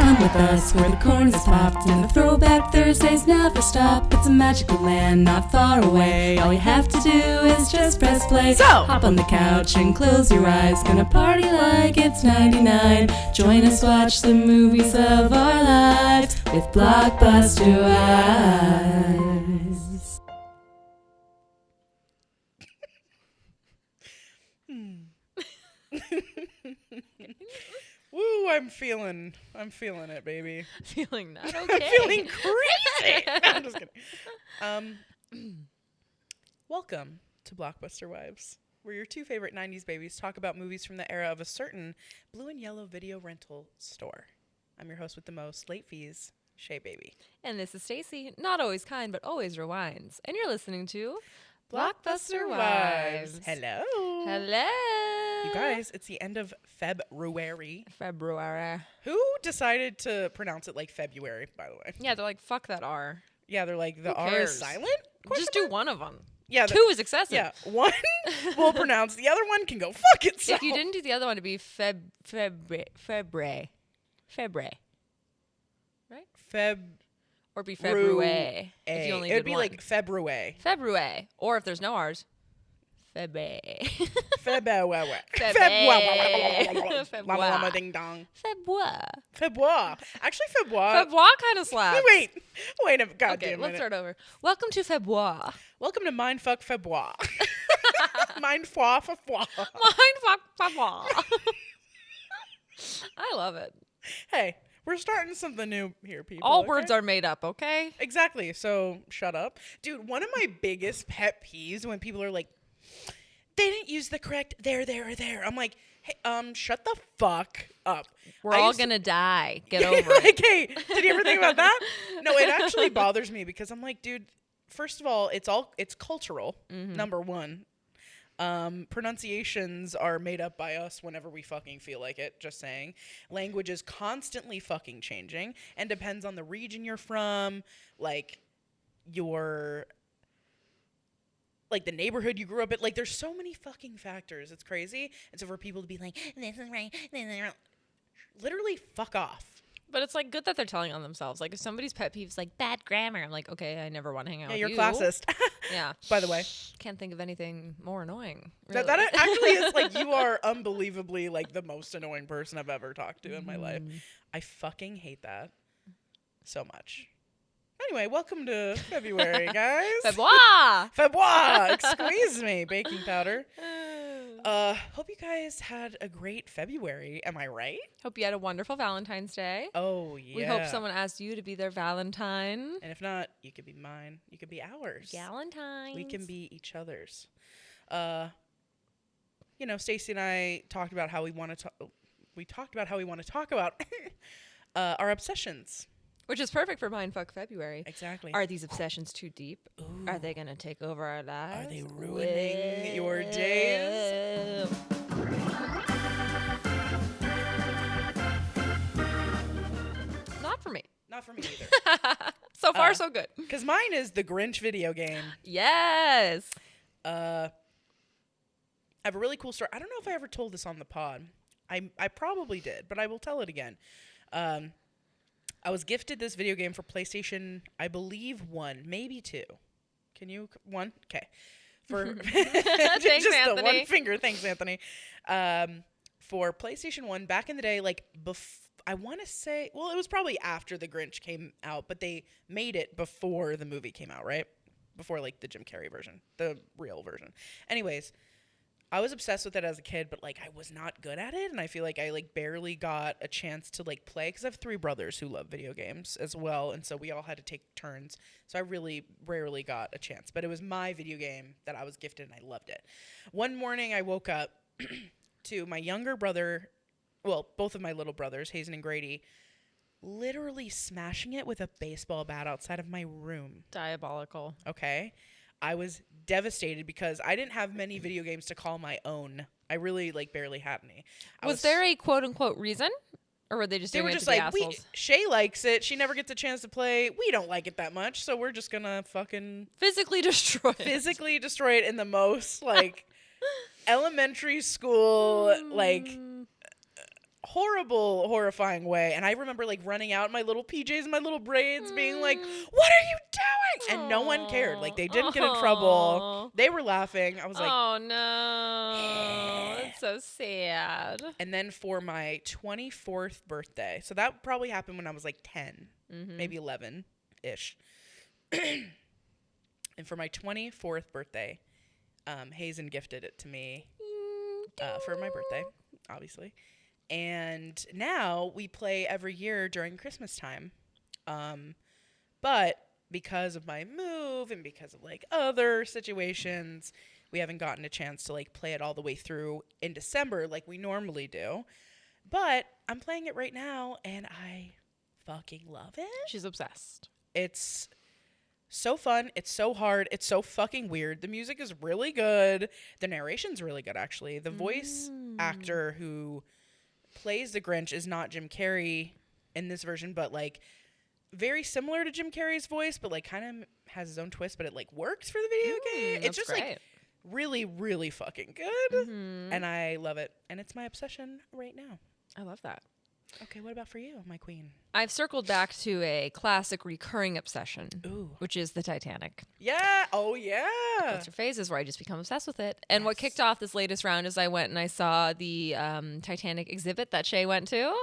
Come with us where the corn is popped and the throwback Thursdays never stop. It's a magical land not far away. All you have to do is just press play. So hop on the couch and close your eyes. Gonna party like it's 99. Join us, watch the movies of our lives with Blockbuster eyes. Woo, I'm feeling it, baby. Feeling not okay. I'm feeling crazy. No, I'm just kidding. Welcome to Blockbuster Wives, where your two favorite 90s babies talk about movies from the era of a certain blue and yellow video rental store. I'm your host with the most, late fees, Shea Baby. And this is Stacy, not always kind, but always rewinds. And you're listening to Blockbuster Wives. Hello. Hello. You guys, it's the end of February. Who decided to pronounce it like February, by the way? Yeah, they're like, fuck that R. Yeah, they're like, the Who R cares? is silent? Just do one of them. Yeah, two is excessive. Yeah, one will pronounce, the other one can go fuck itself. If you didn't do the other one, it'd be February. Right? Or be February. If you only it would did be one. like February. February. Or if there's no R's, February. February. February. Ding dong. February. Actually, February. February kind of slaps. Wait a goddamn Okay, minute. let's start over. Welcome to February. Welcome to Mindfuck February. Mindfuck February. Mindfuck February. I love it. Hey, we're starting something new here, people. All words are made up, okay? Exactly. So shut up. Dude, one of my biggest pet peeves when people are like, they didn't use the correct there, or there. I'm like, hey, shut the fuck up. We're all gonna die. Get over it. Like, hey, did you ever think about that? No, it actually bothers me because I'm like, dude, first of all, it's cultural, number one. Pronunciations are made up by us whenever we fucking feel like it, just saying. Language is constantly fucking changing and depends on the region you're from, like the neighborhood you grew up in. Like, there's so many fucking factors. It's crazy. And so for people to be like, this is right, this is wrong, literally fuck off. But it's like good that they're telling on themselves. Like if somebody's pet peeve is like bad grammar, I'm like, okay, I never want to hang out with you. Yeah, you're classist. Yeah. By the way. Can't think of anything more annoying. Really. That actually is like, you are unbelievably like the most annoying person I've ever talked to in my life. I fucking hate that so much. Anyway, welcome to February, guys. February. Excuse me, baking powder. Hope you guys had a great February. Am I right? Hope you had a wonderful Valentine's Day. Oh, yeah. We hope someone asked you to be their Valentine. And if not, you could be mine. You could be ours. Valentines. We can be each other's. Stacy and I talked about how we want to talk about our obsessions. Which is perfect for Mindfuck February. Exactly. Are these obsessions too deep? Ooh. Are they going to take over our lives? Are they ruining your days? Not for me. Not for me either. So far, so good. Because mine is the Grinch video game. Yes. I have a really cool story. I don't know if I ever told this on the pod. I probably did, but I will tell it again. I was gifted this video game for PlayStation, I believe 1, maybe 2. Can you? 1? Okay. For Thanks, just Anthony. the one finger. Thanks, Anthony. For PlayStation 1, back in the day, like, I want to say, well, it was probably after the Grinch came out, but they made it before the movie came out, right? Before, like, the Jim Carrey version, the real version. Anyways, I was obsessed with it as a kid, but, like, I was not good at it, and I feel like I, like, barely got a chance to, like, play, because I have 3 brothers who love video games as well, and so we all had to take turns, so I really rarely got a chance, but it was my video game that I was gifted, and I loved it. One morning, I woke up to my younger brother, well, both of my little brothers, Hazen and Grady, literally smashing it with a baseball bat outside of my room. Diabolical. Okay? I was devastated because I didn't have many video games to call my own. I really, like, barely had any. Was there a quote-unquote reason? Or were they just doing it to be assholes? Shay likes it. She never gets a chance to play. We don't like it that much, so we're just gonna fucking... Physically destroy it. Physically destroy it in the most, like, elementary school, like... horrible, horrifying way. And I remember like running out in my little PJs and my little braids being like, what are you doing? And no one cared. Like they didn't get in trouble. They were laughing. I was like, oh no, that's so sad. And then for my 24th birthday, so that probably happened when I was like 10, maybe 11-ish. And for my 24th birthday, Hazen gifted it to me for my birthday, obviously. And now we play every year during Christmas time. But because of my move and because of like other situations, we haven't gotten a chance to like play it all the way through in December like we normally do. But I'm playing it right now and I fucking love it. She's obsessed. It's so fun. It's so hard. It's so fucking weird. The music is really good. The narration's really good, actually. The voice actor who plays the Grinch is not Jim Carrey in this version, but like very similar to Jim Carrey's voice, but like kind of has his own twist, but it like works for the video game. It's just great. Like really, really fucking good. And I love it. And it's my obsession right now. I love that. Okay, what about for you, my queen? I've circled back to a classic recurring obsession, which is the Titanic. Yeah. Oh, yeah. That's your phases where I just become obsessed with it. And what kicked off this latest round is I went and I saw the Titanic exhibit that Shea went to.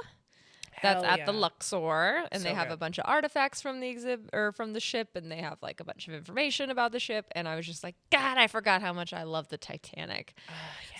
That's at the Luxor, and they have a bunch of artifacts from the exhibit or from the ship, and they have like a bunch of information about the ship. And I was just like, God, I forgot how much I love the Titanic.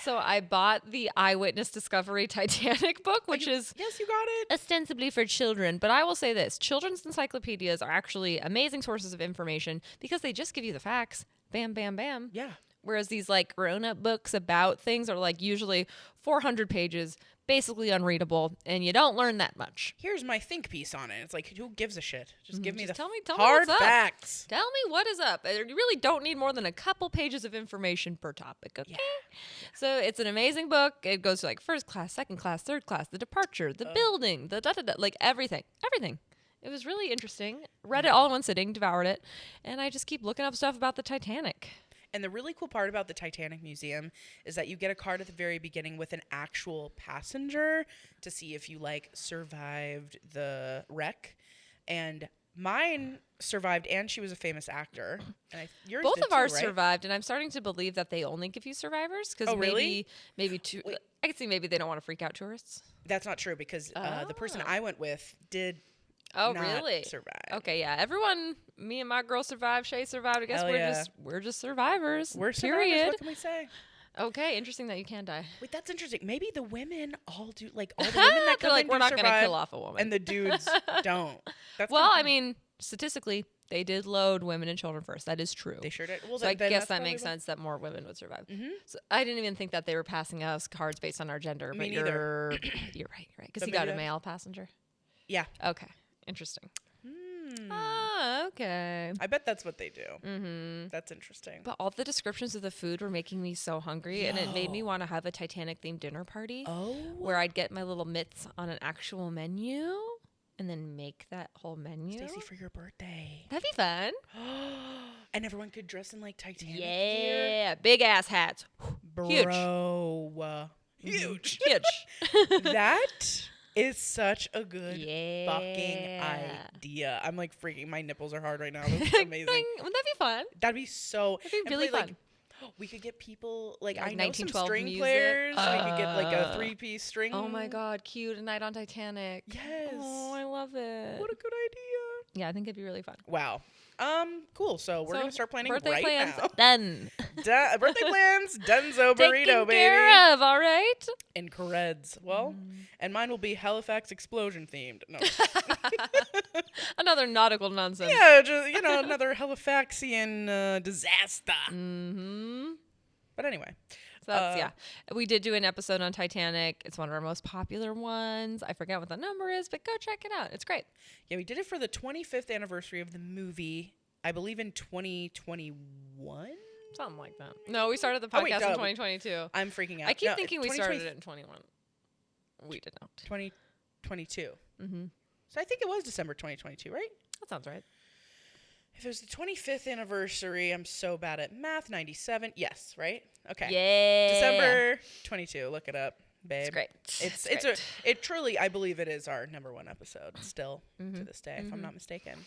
So I bought the Eyewitness Discovery Titanic book, which is yes, you got it, ostensibly for children. But I will say this: children's encyclopedias are actually amazing sources of information because they just give you the facts. Bam, bam, bam. Yeah. Whereas these like grown-up books about things are like usually 400 pages, basically unreadable, and you don't learn that much. Here's my think piece on it. It's like, who gives a shit? Just give me the tell me hard what's facts. Up. Tell me what is up. You really don't need more than a couple pages of information per topic, okay? Yeah. So it's an amazing book. It goes to like first class, second class, third class, the departure, the building, the da-da-da, like everything. It was really interesting. Read it all in one sitting, devoured it, and I just keep looking up stuff about the Titanic. And the really cool part about the Titanic Museum is that you get a card at the very beginning with an actual passenger to see if you like survived the wreck. And mine survived, and she was a famous actor. And yours both did of ours too, right? survived, and I'm starting to believe that they only give you survivors because maybe two. Wait. I could see maybe they don't want to freak out tourists. That's not true because the person I went with did. Really? Survive. Okay, yeah. Everyone, me and my girl survived. Shay survived. I guess we're just survivors. We're period. Survivors. What can we say? Okay, interesting that you can die. Wait, that's interesting. Maybe the women all do. Like all the women that come like, in we're not survive, gonna kill off a woman, and the dudes don't. That's well, I mean, statistically, they did load women and children first. That is true. They sure did. Well, so I guess that makes sense that more women would survive. So I didn't even think that they were passing us cards based on our gender. Me but neither. You're right. Because you got a male passenger. Yeah. Okay. Interesting. Ah, okay. I bet that's what they do. That's interesting. But all the descriptions of the food were making me so hungry, and it made me want to have a Titanic-themed dinner party. Where I'd get my little mitts on an actual menu and then make that whole menu. Stacy, for your birthday. That'd be fun. And everyone could dress in like Titanic gear. Big ass hats. Bro. Huge. Huge. That is such a good fucking idea. I'm like freaking. My nipples are hard right now. That's amazing. Wouldn't that be fun? That'd be so. That'd be really fun. Like, we could get people like I know some 1912 string music. players. We could get like a 3-piece string. Oh my god, cute! A night on Titanic. Yes. Oh, I love it. What a good idea. Yeah, I think it'd be really fun. Wow. Cool. So we're gonna start planning birthday right plans now. Done. Birthday plans, donezo burrito, Taken baby. care of, all right. And Creds. Well, and mine will be Halifax explosion themed. No. Another nautical nonsense. Yeah, just, another Halifaxian disaster. But anyway. So that's, we did do an episode on Titanic. It's one of our most popular ones. I forget what the number is, but go check it out. It's great. Yeah, we did it for the 25th anniversary of the movie, I believe in 2021? Something like that. No, we started the podcast in 2022. I'm freaking out. I keep thinking we started it in 21. We did not. 2022. So I think it was December 2022, right? That sounds right. If it was the 25th anniversary, I'm so bad at math. 97. Yes, right? Okay. Yeah. December 22. Look it up. babe. It's great. It truly, I believe it is our number one episode still to this day, if I'm not mistaken.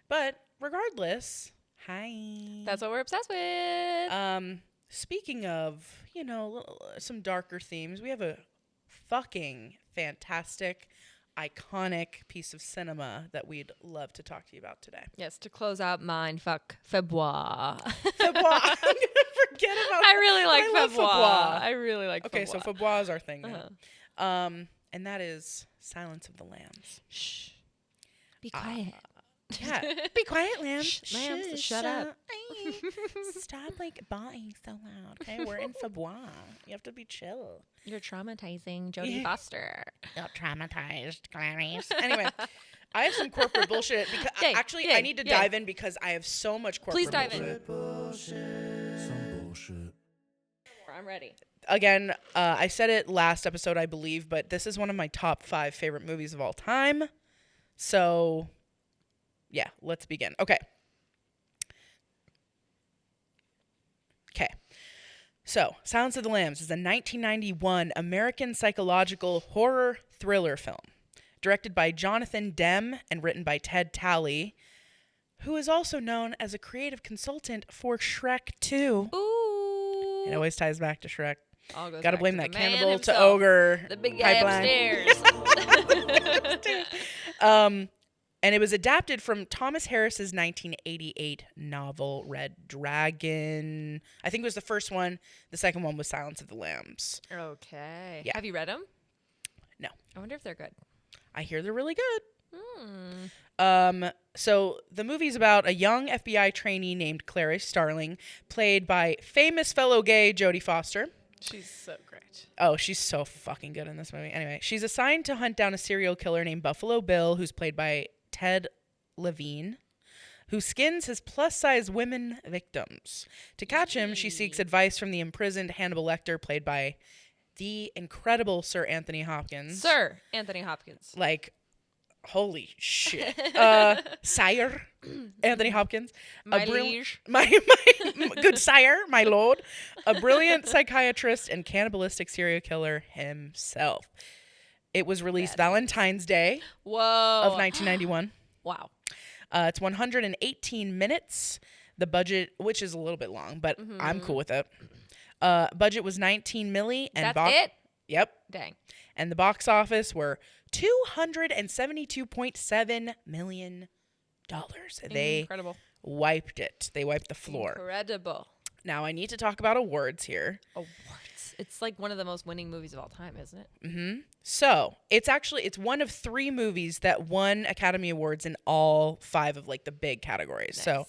But regardless, hi. That's what we're obsessed with. Speaking of, some darker themes, we have a fucking fantastic, iconic piece of cinema that we'd love to talk to you about today. Yes, to close out Mindfuck February. February. I'm gonna forget about. I really like February. February. I really like Okay, February. so February is our thing now. And that is Silence of the Lambs. Shh. Be quiet. Yeah, be quiet, lambs. Shh, lambs, shut up. Stop bawling so loud. Okay, we're in February. You have to be chill. You're traumatizing Jodie Foster. You're traumatized, Clarice. Anyway, I have some corporate bullshit because I need to dive in because I have so much corporate. Please dive in. Some bullshit. I'm ready. Again, I said it last episode, I believe, but this is one of my top 5 favorite movies of all time. So, yeah, let's begin. Okay. So, Silence of the Lambs is a 1991 American psychological horror thriller film, directed by Jonathan Demme and written by Ted Talley, who is also known as a creative consultant for Shrek 2. Ooh. It always ties back to Shrek. Gotta blame to that the man cannibal himself, to ogre. the big guy pipeline. upstairs. And it was adapted from Thomas Harris's 1988 novel Red Dragon. I think it was the first one. The second one was Silence of the Lambs. Okay. Yeah. Have you read them? No. I wonder if they're good. I hear they're really good. So the movie's about a young FBI trainee named Clarice Starling, played by famous fellow gay Jodie Foster. She's so great. Oh, she's so fucking good in this movie. Anyway, she's assigned to hunt down a serial killer named Buffalo Bill, who's played by Ted Levine, who skins his plus-size women victims. To catch him, she seeks advice from the imprisoned Hannibal Lecter, played by the incredible Sir Anthony Hopkins. Sir Anthony Hopkins. Holy shit. Sire Anthony Hopkins. My liege. My good sire, my lord. A brilliant psychiatrist and cannibalistic serial killer himself. It was released Valentine's Day of 1991. Wow. It's 118 minutes. The budget, which is a little bit long, but I'm cool with it. Budget was 19 milli. And That's it? Yep. Dang. And the box office were $272.7 million. Incredible. They wiped it. They wiped the floor. Incredible. Now, I need to talk about awards here. Awards. It's like one of the most winning movies of all time, isn't it? Mm-hmm. So, it's one of 3 movies that won Academy Awards in all 5 of the big categories. Nice. So,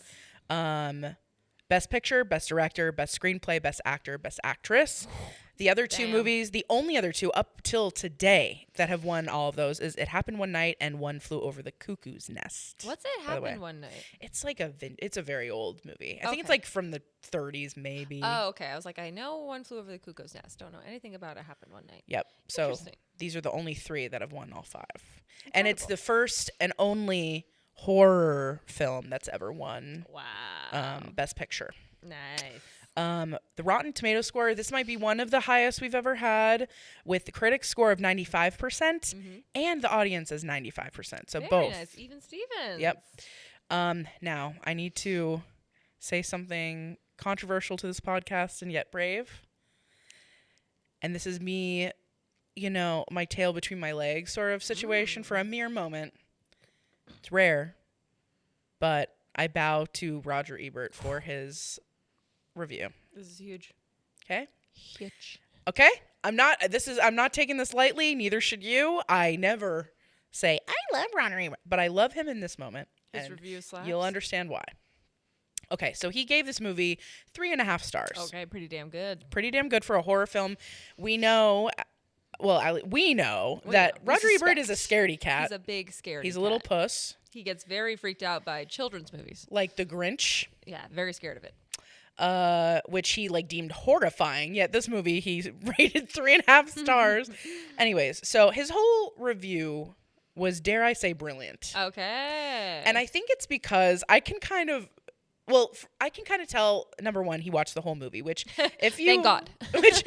Best Picture, Best Director, Best Screenplay, Best Actor, Best Actress. The other 2 movies, the only other 2 up till today that have won all of those is It Happened One Night and One Flew Over the Cuckoo's Nest. What's It Happened One Night? It's it's a very old movie. I think Okay. it's from the 30s maybe. Oh, okay. I was like, I know One Flew Over the Cuckoo's Nest. Don't know anything about It Happened One Night. Yep. So Interesting. these are the only 3 that have won all 5. And it's the first and only horror film that's ever won Wow. Best Picture. Nice. The Rotten Tomato score, this might be one of the highest we've ever had, with the critics score of 95% and the audience is 95%. So Very both. nice. Even Stevens. Yep. Now, I need to say something controversial to this podcast and yet brave. And this is me, my tail between my legs sort of situation for a mere moment. It's rare, but I bow to Roger Ebert for his review. This is huge. Okay? Huge. Okay? I'm not taking this lightly, neither should you. I never say I love Roger Ebert, but I love him in this moment. His and review slaps. You'll understand why. Okay, so he gave this movie 3.5 stars. Okay, pretty damn good. Pretty damn good for a horror film. We know that Roger Ebert is a scaredy cat. He's a big scaredy He's a little cat. puss. He gets very freaked out by children's movies. Like the Grinch. Yeah, very scared of it. Which he deemed horrifying. Yet this movie he rated 3.5 stars. Anyways, so his whole review was, dare I say, brilliant. Okay. And I think it's because I can kind of tell, number one, he watched the whole movie, which if you Thank God. which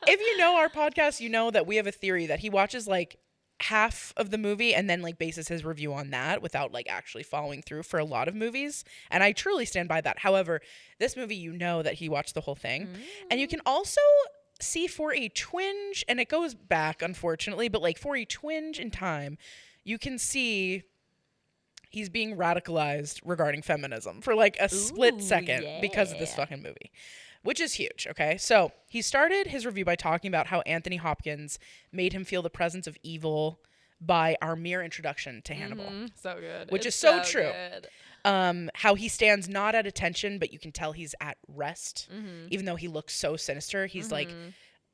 if you know our podcast, you know that we have a theory that he watches like half of the movie and then like bases his review on that without like actually following through for a lot of movies. And I truly stand by that. However, this movie, you know that he watched the whole thing. And you can also see for a twinge, and it goes back, unfortunately, but like for a twinge in time, you can see he's being radicalized regarding feminism for like a split second because of this fucking movie, which is huge. Okay. So he started his review by talking about how Anthony Hopkins made him feel the presence of evil by our mere introduction to Hannibal. So good. Which is so true. How he stands not at attention, but you can tell he's at rest, even though he looks so sinister. He's like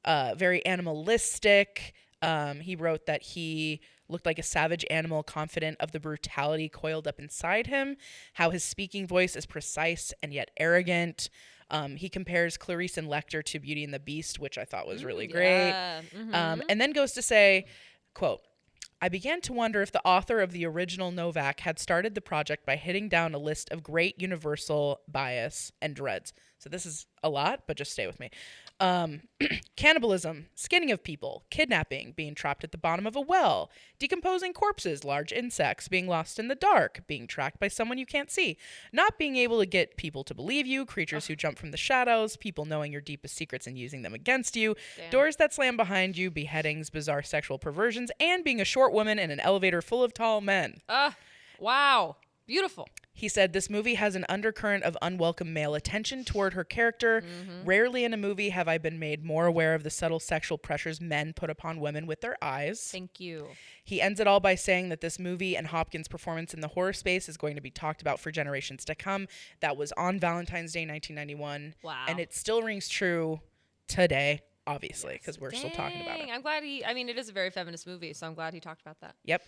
very animalistic. He wrote that he looked like a savage animal, confident of the brutality coiled up inside him. How his speaking voice is precise and yet arrogant. He compares Clarice and Lecter to Beauty and the Beast, which I thought was really great. And then goes to say, quote, I began to wonder if the author of the original Novak had started the project by hitting down a list of great universal bias and dreads. So this is a lot, but just stay with me. Cannibalism, skinning of people, kidnapping, being trapped at the bottom of a well, decomposing corpses, large insects, being lost in the dark, being tracked by someone you can't see, not being able to get people to believe you, creatures who jump from the shadows, people knowing your deepest secrets and using them against you, doors that slam behind you, beheadings, bizarre sexual perversions, and being a short woman in an elevator full of tall men. Wow. Beautiful. He said this movie has an undercurrent of unwelcome male attention toward her character. Rarely in a movie have I been made more aware of the subtle sexual pressures men put upon women with their eyes. Thank you. He ends it all by saying that this movie and Hopkins' performance in the horror space is going to be talked about for generations to come. That was on Valentine's Day, 1991. Wow. And it still rings true today, obviously, because we're still talking about it. I'm glad it is a very feminist movie, so I'm glad he talked about that. Yep.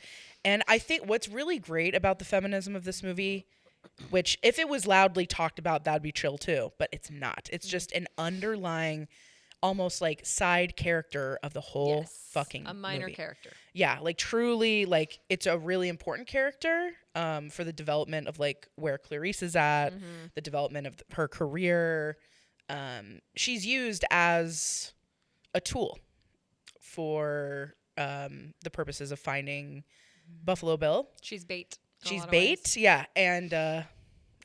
And I think what's really great about the feminism of this movie, which if it was loudly talked about, that'd be chill too, but it's not. It's just an underlying, almost like side character of the whole fucking a minor movie. character. Yeah, like truly, like it's a really important character for the development of like where Clarice is at, the development of her career. She's used as a tool for the purposes of finding Buffalo Bill. She's bait. She's bait, yeah, and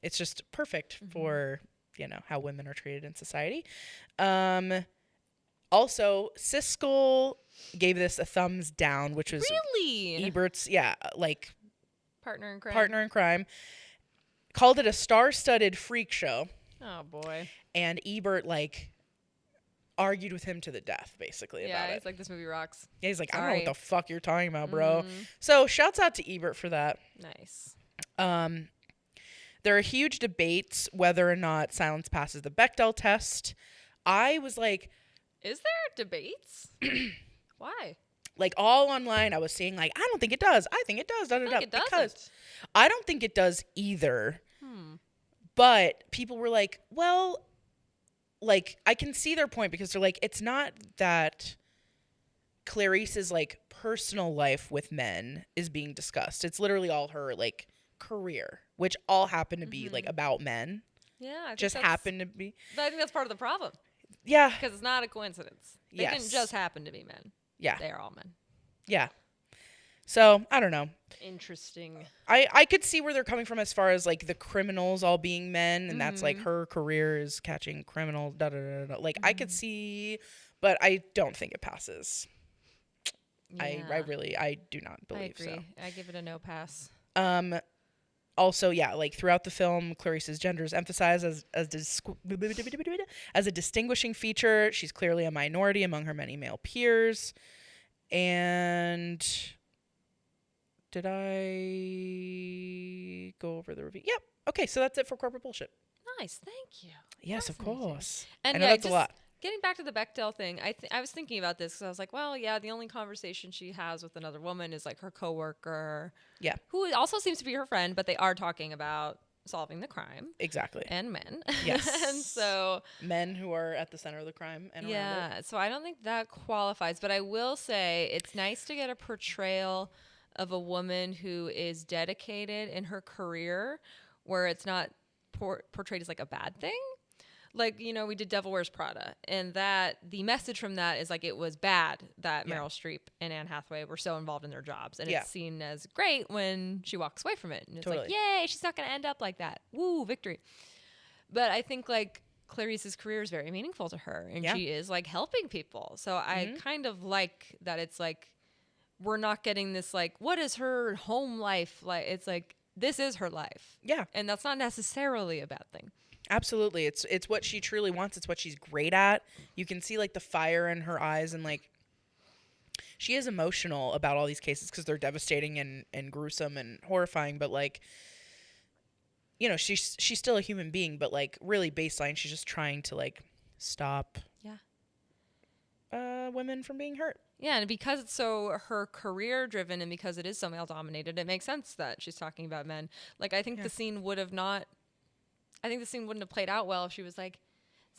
it's just perfect for how women are treated in society. Also, Siskel gave this a thumbs down, which was really Ebert's partner in crime. Called it a star-studded freak show. Oh boy! And Ebert argued with him to the death, basically, about it. Yeah, he's like, this movie rocks. Yeah, he's like, I don't know what the fuck you're talking about, bro. So, shouts out to Ebert for that. Nice. There are huge debates whether or not Silence passes the Bechdel test. I was like... Is there debates? Why? Like, all online, I was saying, like, I don't think it does. I think it does. I think it doesn't. Because I don't think it does either. But people were like, well... Like, I can see their point because they're like, it's not that Clarice's, like, personal life with men is being discussed. It's literally all her, like, career, which all happen to be, like, about men. Yeah. I think just happen to be. But I think that's part of the problem. Yeah. Because it's not a coincidence. They didn't just happen to be men. Yeah. They are all men. Yeah. So, I don't know. Interesting. I could see where they're coming from as far as, like, the criminals all being men, and that's, like, her career is catching criminals, da-da-da-da. Like, I could see, but I don't think it passes. Yeah. I do not believe so. I agree. I give it a no pass. Also, yeah, like, throughout the film, Clarice's gender is emphasized as a distinguishing feature. She's clearly a minority among her many male peers. And... Did I go over the review? Yep. Okay, so that's it for corporate bullshit. Nice, thank you. Yes, of course. And I know that's a lot. Getting back to the Bechdel thing, I was thinking about this because I was like, well, yeah, the only conversation she has with another woman is like her coworker. Yeah. Who also seems to be her friend, but they are talking about solving the crime. Exactly. And men. Yes. And so... Men who are at the center of the crime and around it. Yeah, so I don't think that qualifies. But I will say it's nice to get a portrayal of a woman who is dedicated in her career where it's not portrayed as like a bad thing. like, you know, we did Devil Wears Prada, and that the message from that is like it was bad that Meryl Streep and Anne Hathaway were so involved in their jobs, and it's seen as great when she walks away from it, and it's like, yay, she's not going to end up like that. Woo, victory. But I think like Clarice's career is very meaningful to her, and she is like helping people. So I kind of like that it's like we're not getting this like, what is her home life like? It's like, this is her life. Yeah. And that's not necessarily a bad thing. Absolutely. It's what she truly wants. It's what she's great at. You can see like the fire in her eyes, and like she is emotional about all these cases because they're devastating and gruesome and horrifying. But like, you know, she's still a human being, but like really baseline, she's just trying to like stop women from being hurt. Yeah, and because it's so her career driven and because it is so male dominated, it makes sense that she's talking about men. Like I think the scene wouldn't have played out well if she was like,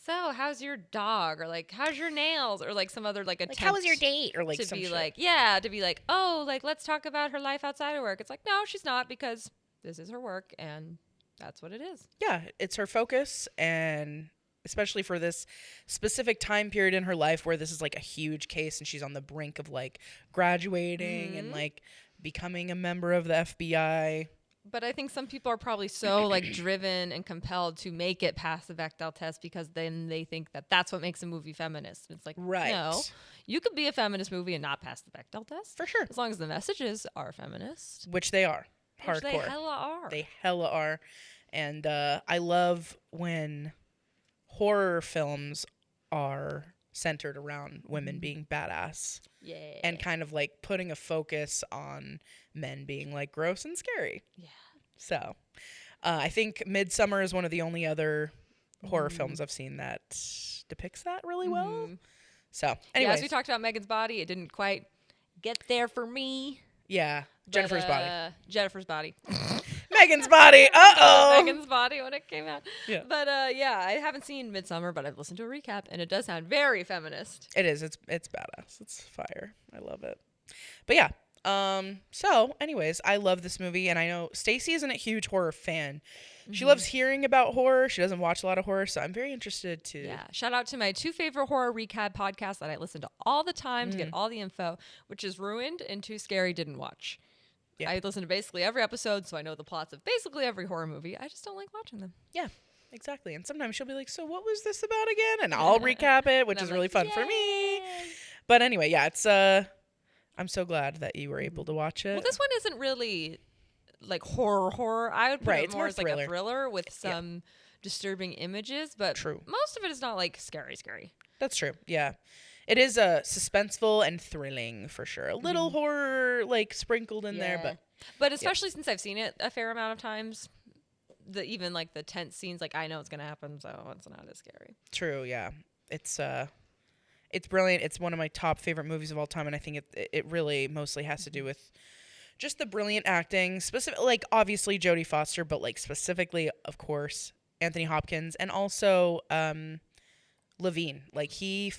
so how's your dog, or like how's your nails, or like some other like attempt, like how was your date, or like to some be shit. like to be like, oh, like let's talk about her life outside of work. It's like, no, she's not, because this is her work and that's what it is. Yeah, it's her focus, and especially for this specific time period in her life where this is like a huge case and she's on the brink of like graduating and like becoming a member of the FBI. But I think some people are probably so like driven and compelled to make it past the Bechdel test because then they think that that's what makes a movie feminist. It's like, no, you could be a feminist movie and not pass the Bechdel test. For sure. As long as the messages are feminist. Which they are. Hardcore. Which they hella are. They hella are. And I love when horror films are centered around women being badass. Yeah. And kind of like putting a focus on men being like gross and scary. Yeah. So I think Midsummer is one of the only other horror films I've seen that depicts that really well. So anyways. As we talked about Megan's Body, it didn't quite get there for me. Yeah. Jennifer's Body. Jennifer's Body. Megan's Body. Uh-oh. Megan's Body when it came out. Yeah. But I haven't seen Midsummer, but I've listened to a recap, and it does sound very feminist. It is. It's badass. It's fire. I love it. But yeah. So anyways, I love this movie, and I know Stacy isn't a huge horror fan. She loves hearing about horror. She doesn't watch a lot of horror, so I'm very interested to. Yeah. Shout out to my 2 favorite horror recap podcasts that I listen to all the time to get all the info, which is Ruined and Too Scary Didn't Watch. Yeah. I listen to basically every episode, so I know the plots of basically every horror movie. I just don't like watching them. Yeah, exactly. And sometimes she'll be like, so what was this about again? And I'll recap it, which is really fun for me. But anyway, yeah, it's I'm so glad that you were able to watch it. Well, this one isn't really like horror. I would put it more as like a thriller with some disturbing images, but most of it is not like scary. That's true. Yeah. It is suspenseful and thrilling for sure. A little horror like sprinkled in there, but especially since I've seen it a fair amount of times, even like the tense scenes, like I know it's gonna happen, so it's not as scary. True, yeah. It's brilliant. It's one of my top favorite movies of all time, and I think it really mostly has to do with just the brilliant acting, like obviously Jodie Foster, but like specifically, of course, Anthony Hopkins, and also Levine. Like he's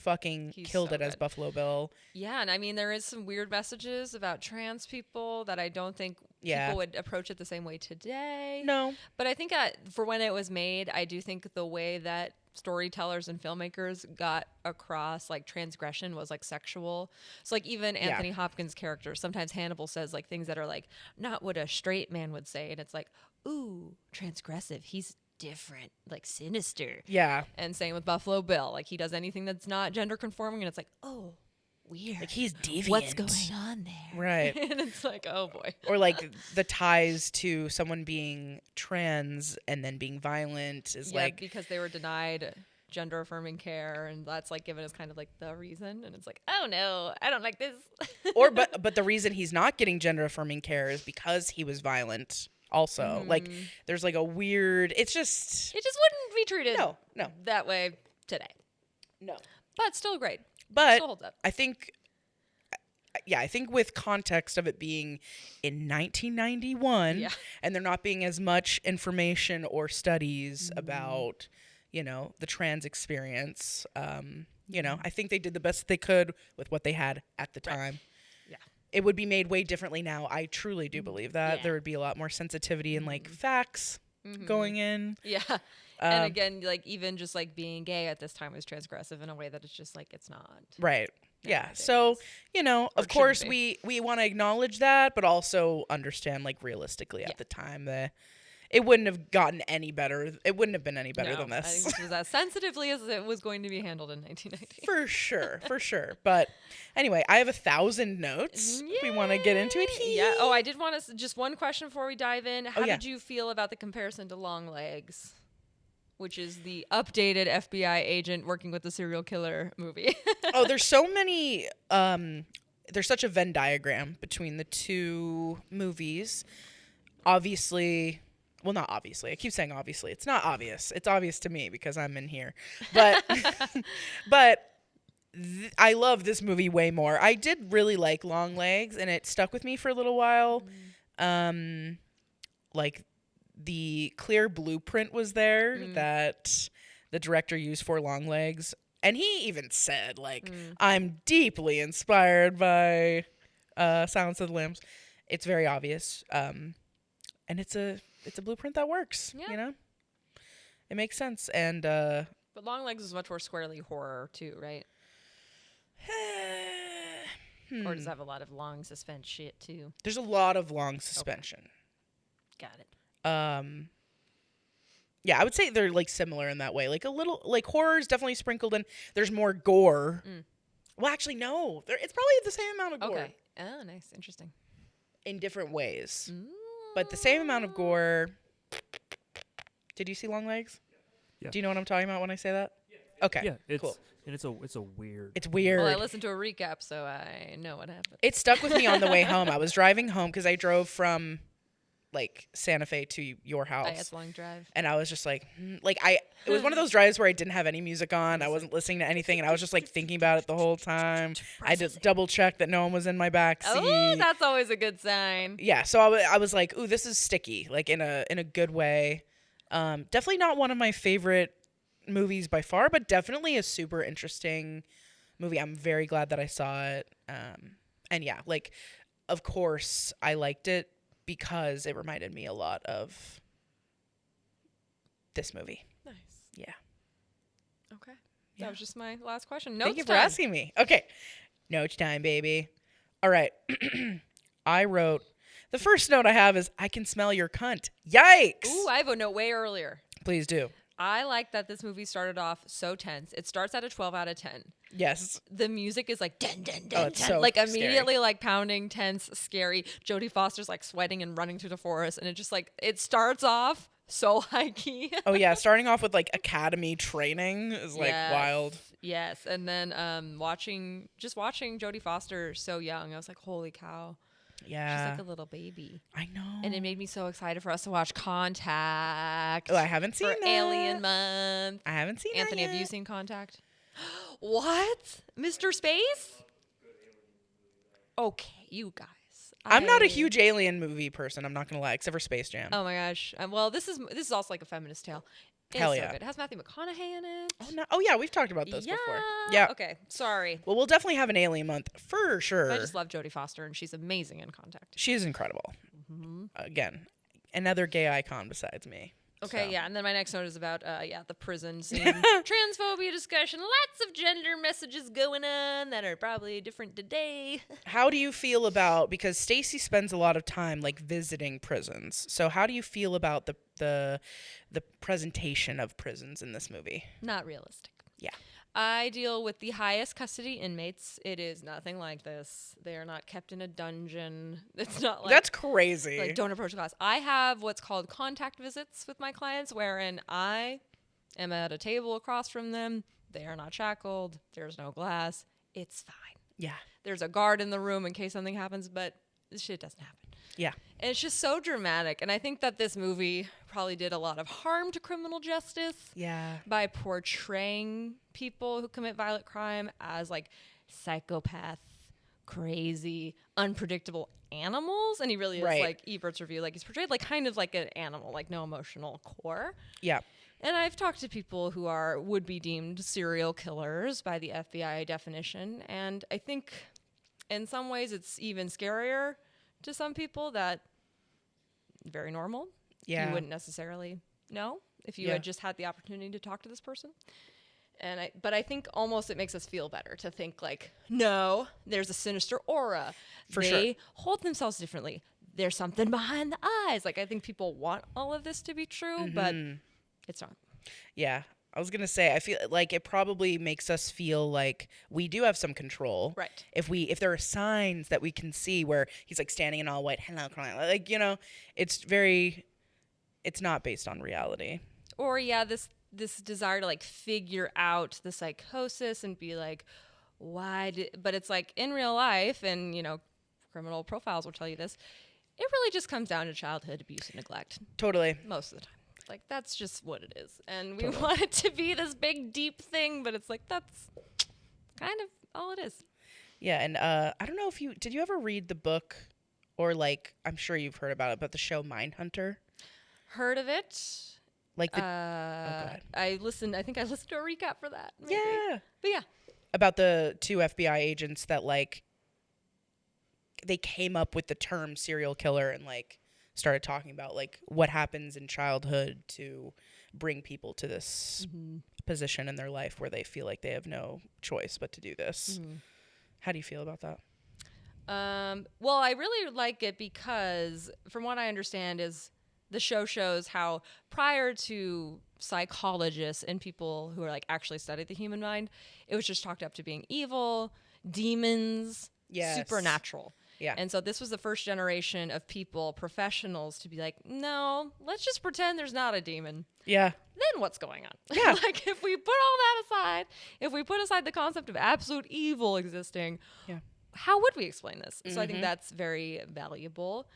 killed it as Buffalo Bill. Yeah, and I mean there is some weird messages about trans people that I don't think people would approach it the same way today. No. But I think for when it was made, I do think the way that storytellers and filmmakers got across like transgression was like sexual. So like even Anthony Hopkins' character, sometimes Hannibal says like things that are like not what a straight man would say, and it's like, ooh, transgressive. He's different, like sinister. Yeah. And same with Buffalo Bill. Like he does anything that's not gender conforming and it's like, oh, weird. Like he's deviant. What's going on there? Right. And it's like, oh boy. Or like the ties to someone being trans and then being violent is like because they were denied gender affirming care, and that's like given as kind of like the reason, and it's like, oh no, I don't like this. but the reason he's not getting gender affirming care is because he was violent. Also, like there's like a weird. It just wouldn't be treated no that way today. No, but still great. But still holds up. I think with context of it being in 1991, and there not being as much information or studies about the trans experience, I think they did the best they could with what they had at the time. It would be made way differently now. I truly do believe that. There would be a lot more sensitivity and like facts going in. Yeah. And again, like even just like being gay at this time was transgressive in a way that it's just like it's not. Right. Yeah. Nowadays. So, of course shouldn't we want to acknowledge that, but also understand like realistically Yeah. at the time that it wouldn't have gotten any better. It wouldn't have been any better No, than I this. think this was as sensitively as it was going to be handled in 1990. For sure. For sure. But anyway, I have 1,000 notes if we want to get into it. Yeah. Oh, I did want to just one question before we dive in. How yeah. did you feel about the comparison to Long Legs, which is the updated FBI agent working with the serial killer movie? Oh, there's so many there's such a Venn diagram between the two movies. Obviously, well, not obviously. I keep saying obviously. It's not obvious. It's obvious to me because I'm in here. But I love this movie way more. I did really like Long Legs, and it stuck with me for a little while. Like the clear blueprint was there that the director used for Long Legs. And he even said, like, I'm deeply inspired by Silence of the Lambs. It's very obvious. And it's a blueprint that works, It makes sense. And But Long Legs is much more squarely horror too, right? Or does it have a lot of long suspense shit too? There's a lot of long suspension. Got it. Yeah, I would say they're like similar in that way. Like a little, like horror is definitely sprinkled in. There's more gore. Well, actually, no. It's probably the same amount of gore. Okay. Oh, nice. Interesting. In different ways. But the same amount of gore. Did you see Long Legs? Yeah. Do you know what I'm talking about when I say that? Okay. Yeah, it's cool. and it's a weird. It's weird. Well, I listened to a recap, so I know what happened. It stuck with me on the way home. I was driving home because I drove from like Santa Fe to your house. It's a long drive. And I was just like, it was one of those drives where I didn't have any music on. I wasn't listening to anything. And I was just like thinking about it the whole time. I just double checked that no one was in my back seat. Oh, that's always a good sign. Yeah. So I was like, ooh, this is sticky, like in a good way. Definitely not one of my favorite movies by far, but definitely a super interesting movie. I'm very glad that I saw it. And yeah, like, of course I liked it because it reminded me a lot of this movie. Nice. Yeah. Okay. Yeah. That was just my last question. Thank you for asking me. Okay. Note time, baby. All right. I wrote, the first note I have is, I can smell your cunt. Yikes. Ooh, I have a note way earlier. Please do. I like that this movie started off so tense. It starts at a 12 out of 10. Yes. The music is like dun dun dun, it's dun. so Like scary. immediately like pounding, tense, scary. Jodie Foster's like sweating and running through the forest, and it just like it starts off so high key. Oh yeah, starting off with like academy training is like wild. Yes, and then watching Jodie Foster so young, I was like, holy cow. Yeah. She's like a little baby. I know. And it made me so excited for us to watch Contact. Oh, I haven't seen for that. Alien Month. I haven't seen Anthony, that have you yet. seen Contact? What? Mr. Space? Okay, you guys. I'm not a huge alien movie person, I'm not going to lie, except for Space Jam. Oh my gosh. Well, this is also like a feminist tale. It's Hell so yeah. good. It has Matthew McConaughey in it. Oh, no. Oh yeah, we've talked about those yeah. before. Yeah. Okay, sorry. Well, we'll definitely have an alien month for sure. I just love Jodie Foster, and she's amazing in Contact. She is incredible. Again, another gay icon besides me. Okay, So. yeah, and then my next note is about the prison scene, transphobia discussion, lots of gender messages going on that are probably different today. How do you feel about, because Stacy spends a lot of time like visiting prisons, so how do you feel about the presentation of prisons in this movie? Not realistic. Yeah. I deal with the highest custody inmates. It is nothing like this. They are not kept in a dungeon. It's not like That's crazy. like don't approach the class. I have what's called contact visits with my clients, wherein I am at a table across from them. They are not shackled. There's no glass. It's fine. Yeah. There's a guard in the room in case something happens, but this shit doesn't happen. Yeah. And it's just so dramatic. And I think that this movie probably did a lot of harm to criminal justice. Yeah. By portraying people who commit violent crime as like psychopath, crazy, unpredictable animals. And he really is like Ebert's review. Like he's portrayed like kind of like an animal, like no emotional core. Yeah. And I've talked to people who would be deemed serial killers by the FBI definition. And I think in some ways it's even scarier to some people that very normal. Yeah. You wouldn't necessarily know if you Yeah. had just had the opportunity to talk to this person. But I think almost it makes us feel better to think like, no, there's a sinister aura. For they sure. hold themselves differently. There's something behind the eyes. Like, I think people want all of this to be true, but it's not. Yeah. I was going to say, I feel like it probably makes us feel like we do have some control. Right. If there are signs that we can see where he's like standing in all white, hello, crying, like, you know, it's not based on reality. Or yeah, this desire to like figure out the psychosis and be like, but it's like in real life, and you know, criminal profiles will tell you this, it really just comes down to childhood abuse and neglect. Totally. Most of the time. Like, that's just what it is. And we want it to be this big, deep thing, but it's like, that's kind of all it is. Yeah, and I don't know if did you ever read the book, or like, I'm sure you've heard about it, but the show Mindhunter? Heard of it. Like the, I think I listened to a recap for that. Maybe. yeah. But yeah. About the 2 FBI agents that like, they came up with the term serial killer and like started talking about like what happens in childhood to bring people to this position in their life where they feel like they have no choice but to do this. How do you feel about that? Well, I really like it because from what I understand is the show shows how prior to psychologists and people who are like actually study the human mind, it was just chalked up to being evil, demons, supernatural. Yeah. And so this was the first generation of people, professionals, to be like, no, let's just pretend there's not a demon. Yeah. Then what's going on? Yeah. Like, if we put all that aside, if we put aside the concept of absolute evil existing, how would we explain this? So I think that's very valuable.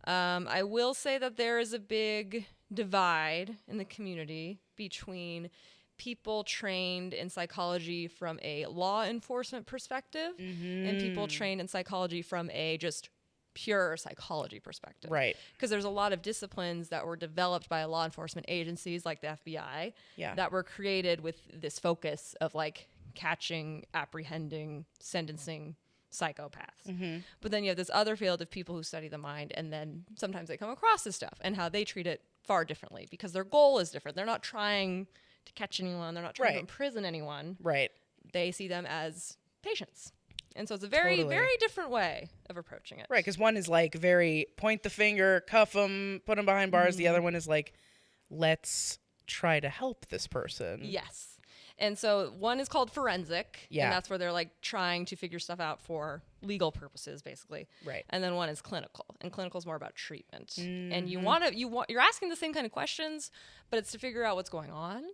I will say that there is a big divide in the community between people trained in psychology from a law enforcement perspective and people trained in psychology from a just pure psychology perspective. Right. Because there's a lot of disciplines that were developed by law enforcement agencies like the FBI that were created with this focus of like catching, apprehending, sentencing psychopaths. But then you have this other field of people who study the mind, and then sometimes they come across this stuff and how they treat it far differently because their goal is different. They're not trying to catch anyone. They're not trying to imprison anyone. Right. They see them as patients. And so it's a very, very different way of approaching it. Right, because one is like very point the finger, cuff them, put them behind bars. The other one is like, let's try to help this person. Yes. And so one is called forensic. Yeah. And that's where they're like trying to figure stuff out for legal purposes, basically. Right. And then one is clinical. And clinical is more about treatment. And you're asking the same kind of questions, but it's to figure out what's going on.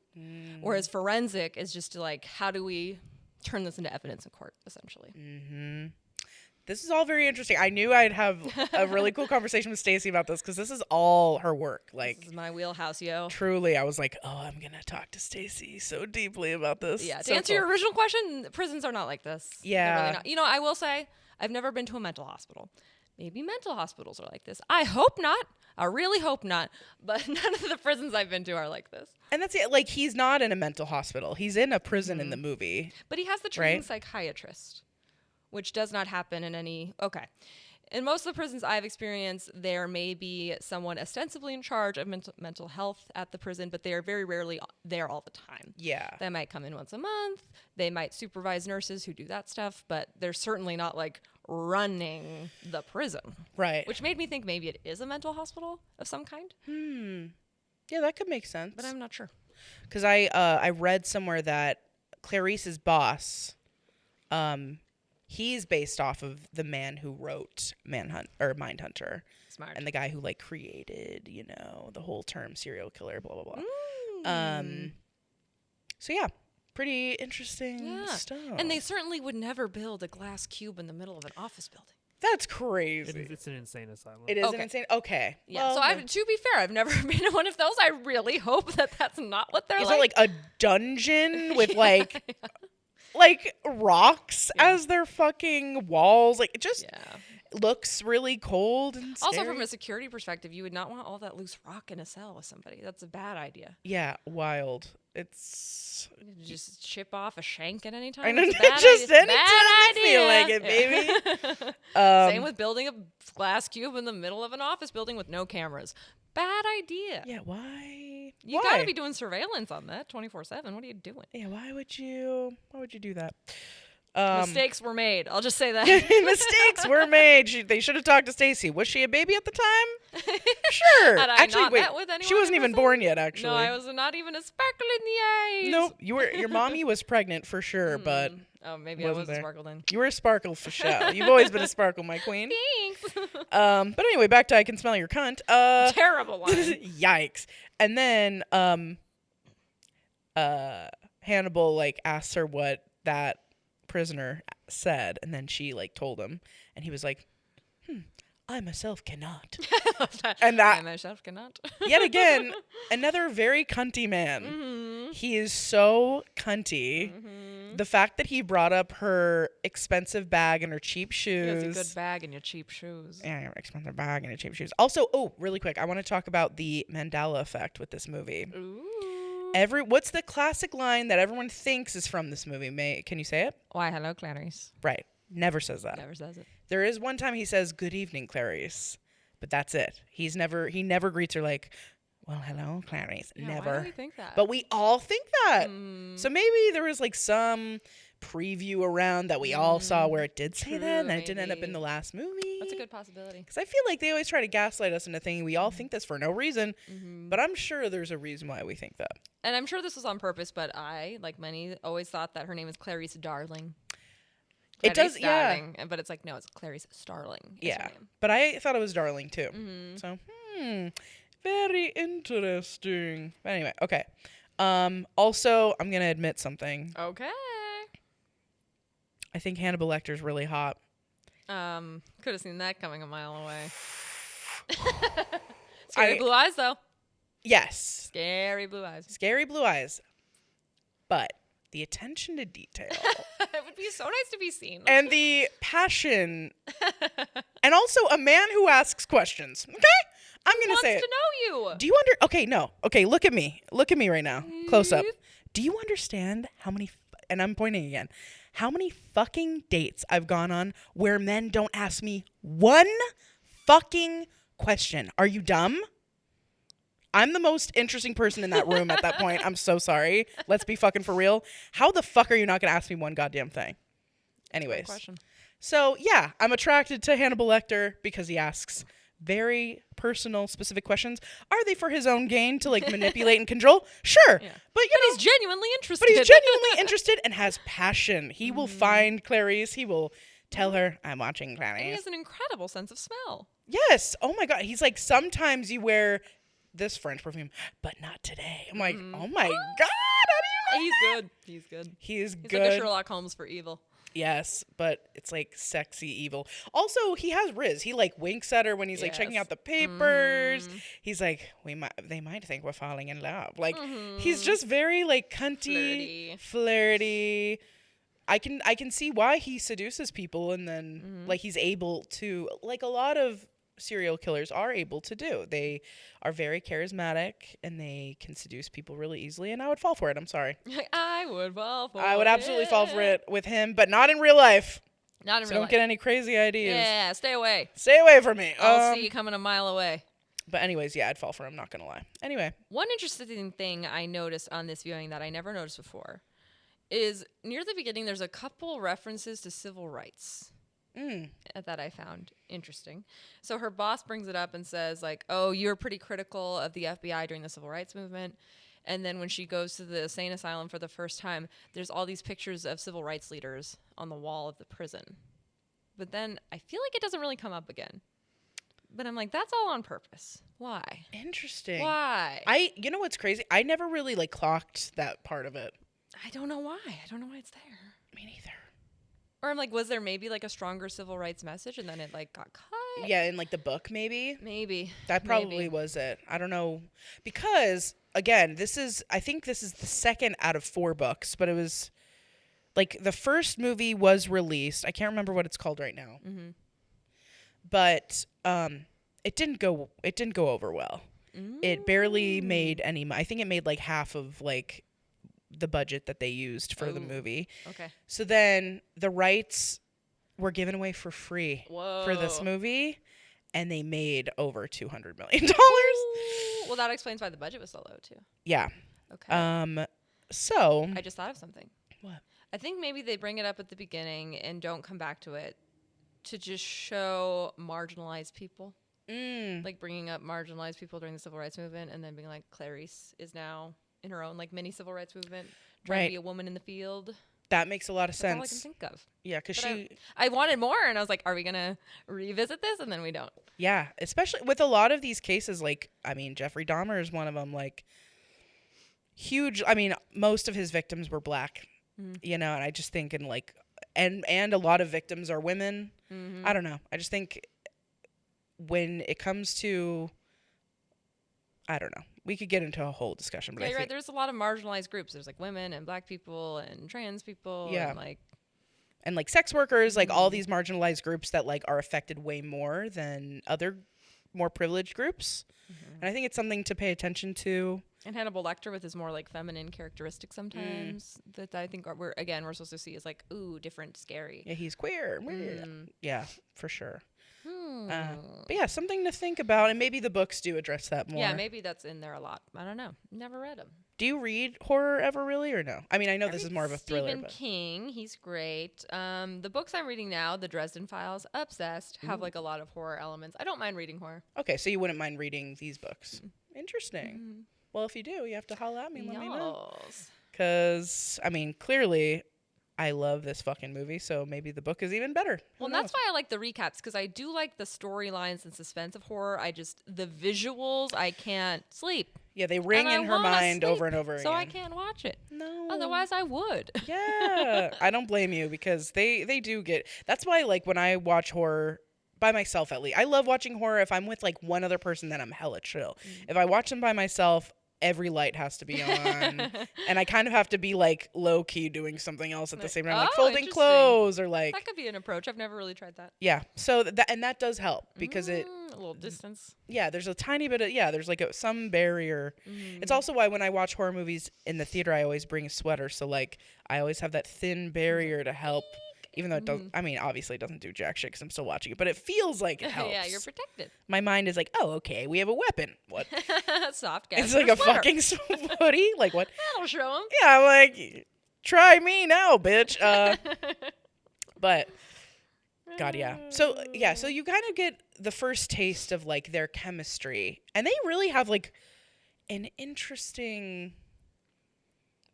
Whereas forensic is just to like, how do we turn this into evidence in court, essentially. This is all very interesting. I knew I'd have a really cool conversation with Stacy about this because this is all her work. Like, this is my wheelhouse, yo. Truly, I was like, oh, I'm going to talk to Stacy so deeply about this. Yeah, to so answer your original question, prisons are not like this. Yeah. They're really not. You know, I will say, I've never been to a mental hospital. Maybe mental hospitals are like this. I hope not. I really hope not. But none of the prisons I've been to are like this. And that's it. Like, he's not in a mental hospital. He's in a prison in the movie. But he has the trained psychiatrist, which does not happen in any... Okay. In most of the prisons I've experienced, there may be someone ostensibly in charge of mental health at the prison, but they are very rarely there all the time. Yeah. They might come in once a month. They might supervise nurses who do that stuff, but they're certainly not like running the prison. Right. Which made me think maybe it is a mental hospital of some kind. Yeah, that could make sense. But I'm not sure. Because I read somewhere that Clarice's boss, he's based off of the man who wrote Mindhunter. Smart. And the guy who like created, you know, the whole term serial killer, blah blah blah. So yeah, pretty interesting stuff. And they certainly would never build a glass cube in the middle of an office building. That's crazy. It's an insane asylum. It is an insane. Okay. Yeah. Well, so to be fair, I've never been to one of those. I really hope that that's not what they're is like. it like a dungeon with like like rocks as their fucking walls? Like it just looks really cold and scary. Also, from a security perspective, you would not want all that loose rock in a cell with somebody. That's a bad idea. Yeah, wild. It's just chip off a shank at any time. I know, It's a bad just idea. anytime you feel like it, baby. Same with building a glass cube in the middle of an office building with no cameras. bad idea. Yeah, why? You got to be doing surveillance on that 24/7. What are you doing? Yeah, why would you do that? Mistakes were made. I'll just say that. Mistakes were made. They should have talked to Stacy. Was she a baby at the time? Sure. Had I Actually, not wait. met with anyone She wasn't in even person? born yet. Actually, No, I was not even a sparkle in the eyes. Nope. Your mommy was pregnant for sure, but Oh, maybe I was a sparkle then. you were a sparkle for sure. You've always been a sparkle, my queen. Thanks. But anyway, back to I Can Smell Your Cunt. Terrible line. Yikes. And then Hannibal like asks her what that prisoner said, and then she like told him, and he was like, I myself cannot. And that I myself cannot. yet again, another very cunty man. Mm-hmm. He is so cunty. Mm-hmm. The fact that he brought up her expensive bag and her cheap He shoes. has a good bag and your cheap shoes. Yeah, your expensive bag and your cheap shoes. Also, really quick, I want to talk about the Mandela effect with this movie. Ooh. What's the classic line that everyone thinks is from this movie? Can you say it? Why, hello, Clarice. Right. Never says that. Never says it. There is one time he says, "Good evening, Clarice," but that's it. He never greets her like, "Well, hello, Clarice." Yeah, Never. Why do we think that? But we all think that. So maybe there was like some preview around that we all saw where it did say True, that, and then it didn't end up maybe. in the last movie. That's a good possibility. Because I feel like they always try to gaslight us into thinking we all think this for no reason, but I'm sure there's a reason why we think that. And I'm sure this was on purpose, but I, like many, always thought that her name is Clarice Darling. It does, Clarice yeah. Darling, but it's like, no, it's Clarice Starling. Is her Yeah. name. But I thought it was Darling too. So, very interesting. But anyway, okay. Also, I'm going to admit something. Okay. I think Hannibal Lecter's really hot. Could have seen that coming a mile away. Scary blue eyes, though. Yes. Scary blue eyes. Scary blue eyes. But the attention to detail It would be so nice to be seen. and the passion and also a man who asks questions. Okay? I'm going to say wants it. to know you. Do you Okay, no. Okay, look at me. Look at me right now. Close up. Do you understand how many and I'm pointing again. How many fucking dates I've gone on where men don't ask me one fucking question? Are you dumb? I'm the most interesting person in that room at that point. I'm so sorry. Let's be fucking for real. How the fuck are you not going to ask me one goddamn thing? Anyways. Good question. So, yeah, I'm attracted to Hannibal Lecter because he asks very personal, specific questions. Are they for his own gain to like manipulate and control? Sure. Yeah. But He's genuinely interested. But he's genuinely interested and has passion. He will find Clarice. He will tell her, I'm watching And Clarice. he has an incredible sense of smell. Yes. Oh my God. He's like, sometimes you wear this French perfume, but not today. I'm like, oh my God. How do you know that? He's good. He is He's good. like a Sherlock Holmes for evil. Yes, but it's like sexy evil. Also, he has Riz. He like winks at her when he's like checking Yes. out the papers. He's like, they might think we're falling in love. Like he's just very like cunty, flirty. I can see why he seduces people, and then like he's able to, like a lot of serial killers are able to do. They are very charismatic and they can seduce people really easily, and I would fall for it. I'm sorry. I would fall for it. I would absolutely fall for it with him, but not in real life. Not in So real don't life. get any crazy ideas. Yeah, stay away. Stay away from me. I'll see you coming a mile away. But anyways, yeah, I'd fall for him, not gonna lie. Anyway. One interesting thing I noticed on this viewing that I never noticed before is near the beginning there's a couple references to civil rights. That I found interesting. So her boss brings it up and says like, oh, you're pretty critical of the FBI during the civil rights movement. And then when she goes to the insane asylum for the first time, there's all these pictures of civil rights leaders on the wall of the prison. But then I feel like it doesn't really come up again. But I'm like, that's all on purpose. Why? Interesting. Why? You know what's crazy? I never really like clocked that part of it. I don't know why. I don't know why it's there. Me neither. Or I'm like, was there maybe like a stronger civil rights message and then it like got cut? Yeah, in like the book maybe. Maybe. That probably Maybe. was it. I don't know. Because again, I think this is the second out of 4 books, but it was like the first movie was released. I can't remember what it's called right now. But it didn't go over well. It barely made any I think it made like half of like the budget that they used for the movie. Okay. So then the rights were given away for free for this Whoa. movie. and they made over $200 million. Well, that explains why the budget was so low too. Yeah. Okay. So I just thought of something. what? I think maybe they bring it up at the beginning and don't come back to it to just show marginalized people. Like bringing up marginalized people during the civil rights movement and then being like, Clarice is now in her own like mini civil rights movement, trying to be a woman in the field. That makes a lot of sense. That's all I can think of. Yeah, because I wanted more, and I was like, are we going to revisit this? And then we don't. Yeah, especially with a lot of these cases, like, I mean, Jeffrey Dahmer is one of them, like, huge. I mean, most of his victims were black, you know, and I just think and a lot of victims are women. I don't know. I just think when it comes to, I don't know. We could get into a whole discussion, but yeah, you're right. There's a lot of marginalized groups. There's like women and black people and trans people. Yeah. And like sex workers, like all these marginalized groups that like are affected way more than other more privileged groups. And I think it's something to pay attention to. And Hannibal Lecter with his more like feminine characteristics sometimes that I think we're supposed to see as like, ooh, different, scary. Yeah, he's queer. Yeah, for sure. But yeah, something to think about, and maybe the books do address that more. Yeah, maybe that's in there a lot. I don't know. Never read them. Do you read horror ever, really, or no? I mean, I know this is more of a thriller. Stephen King, he's great. The books I'm reading now, The Dresden Files, obsessed, have like a lot of horror elements. I don't mind reading horror. Okay, so you wouldn't mind reading these books. Interesting. Well, if you do, you have to holler at me and let me know. Because, I mean, clearly I love this fucking movie, so maybe the book is even better. Well, and that's why I like the recaps, because I do like the storylines and suspense of horror. The visuals, I can't sleep. Yeah, they ring in her mind over and over again. So I can't watch it. No. Otherwise, I would. Yeah. I don't blame you, because they do get... That's why, like, when I watch horror... By myself, at least. I love watching horror. If I'm with, like, one other person, then I'm hella chill. If I watch them by myself... Every light has to be on, and I kind of have to be like low key doing something else at the same time, like folding clothes or like. That could be an approach. I've never really tried that. Yeah, so that does help because a little distance. Yeah, there's a tiny bit of there's like some barrier. It's also why when I watch horror movies in the theater, I always bring a sweater, so like I always have that thin barrier to help. Even though it doesn't, I mean, obviously it doesn't do jack shit because I'm still watching it, but it feels like it helps. Yeah, you're protected. My mind is like, oh, okay, we have a weapon. What? Soft gas. It's like a fucking hoodie. Like what? That'll show him. Yeah, I'm like, try me now, bitch. But, God, yeah. So you kind of get the first taste of like their chemistry, and they really have like an interesting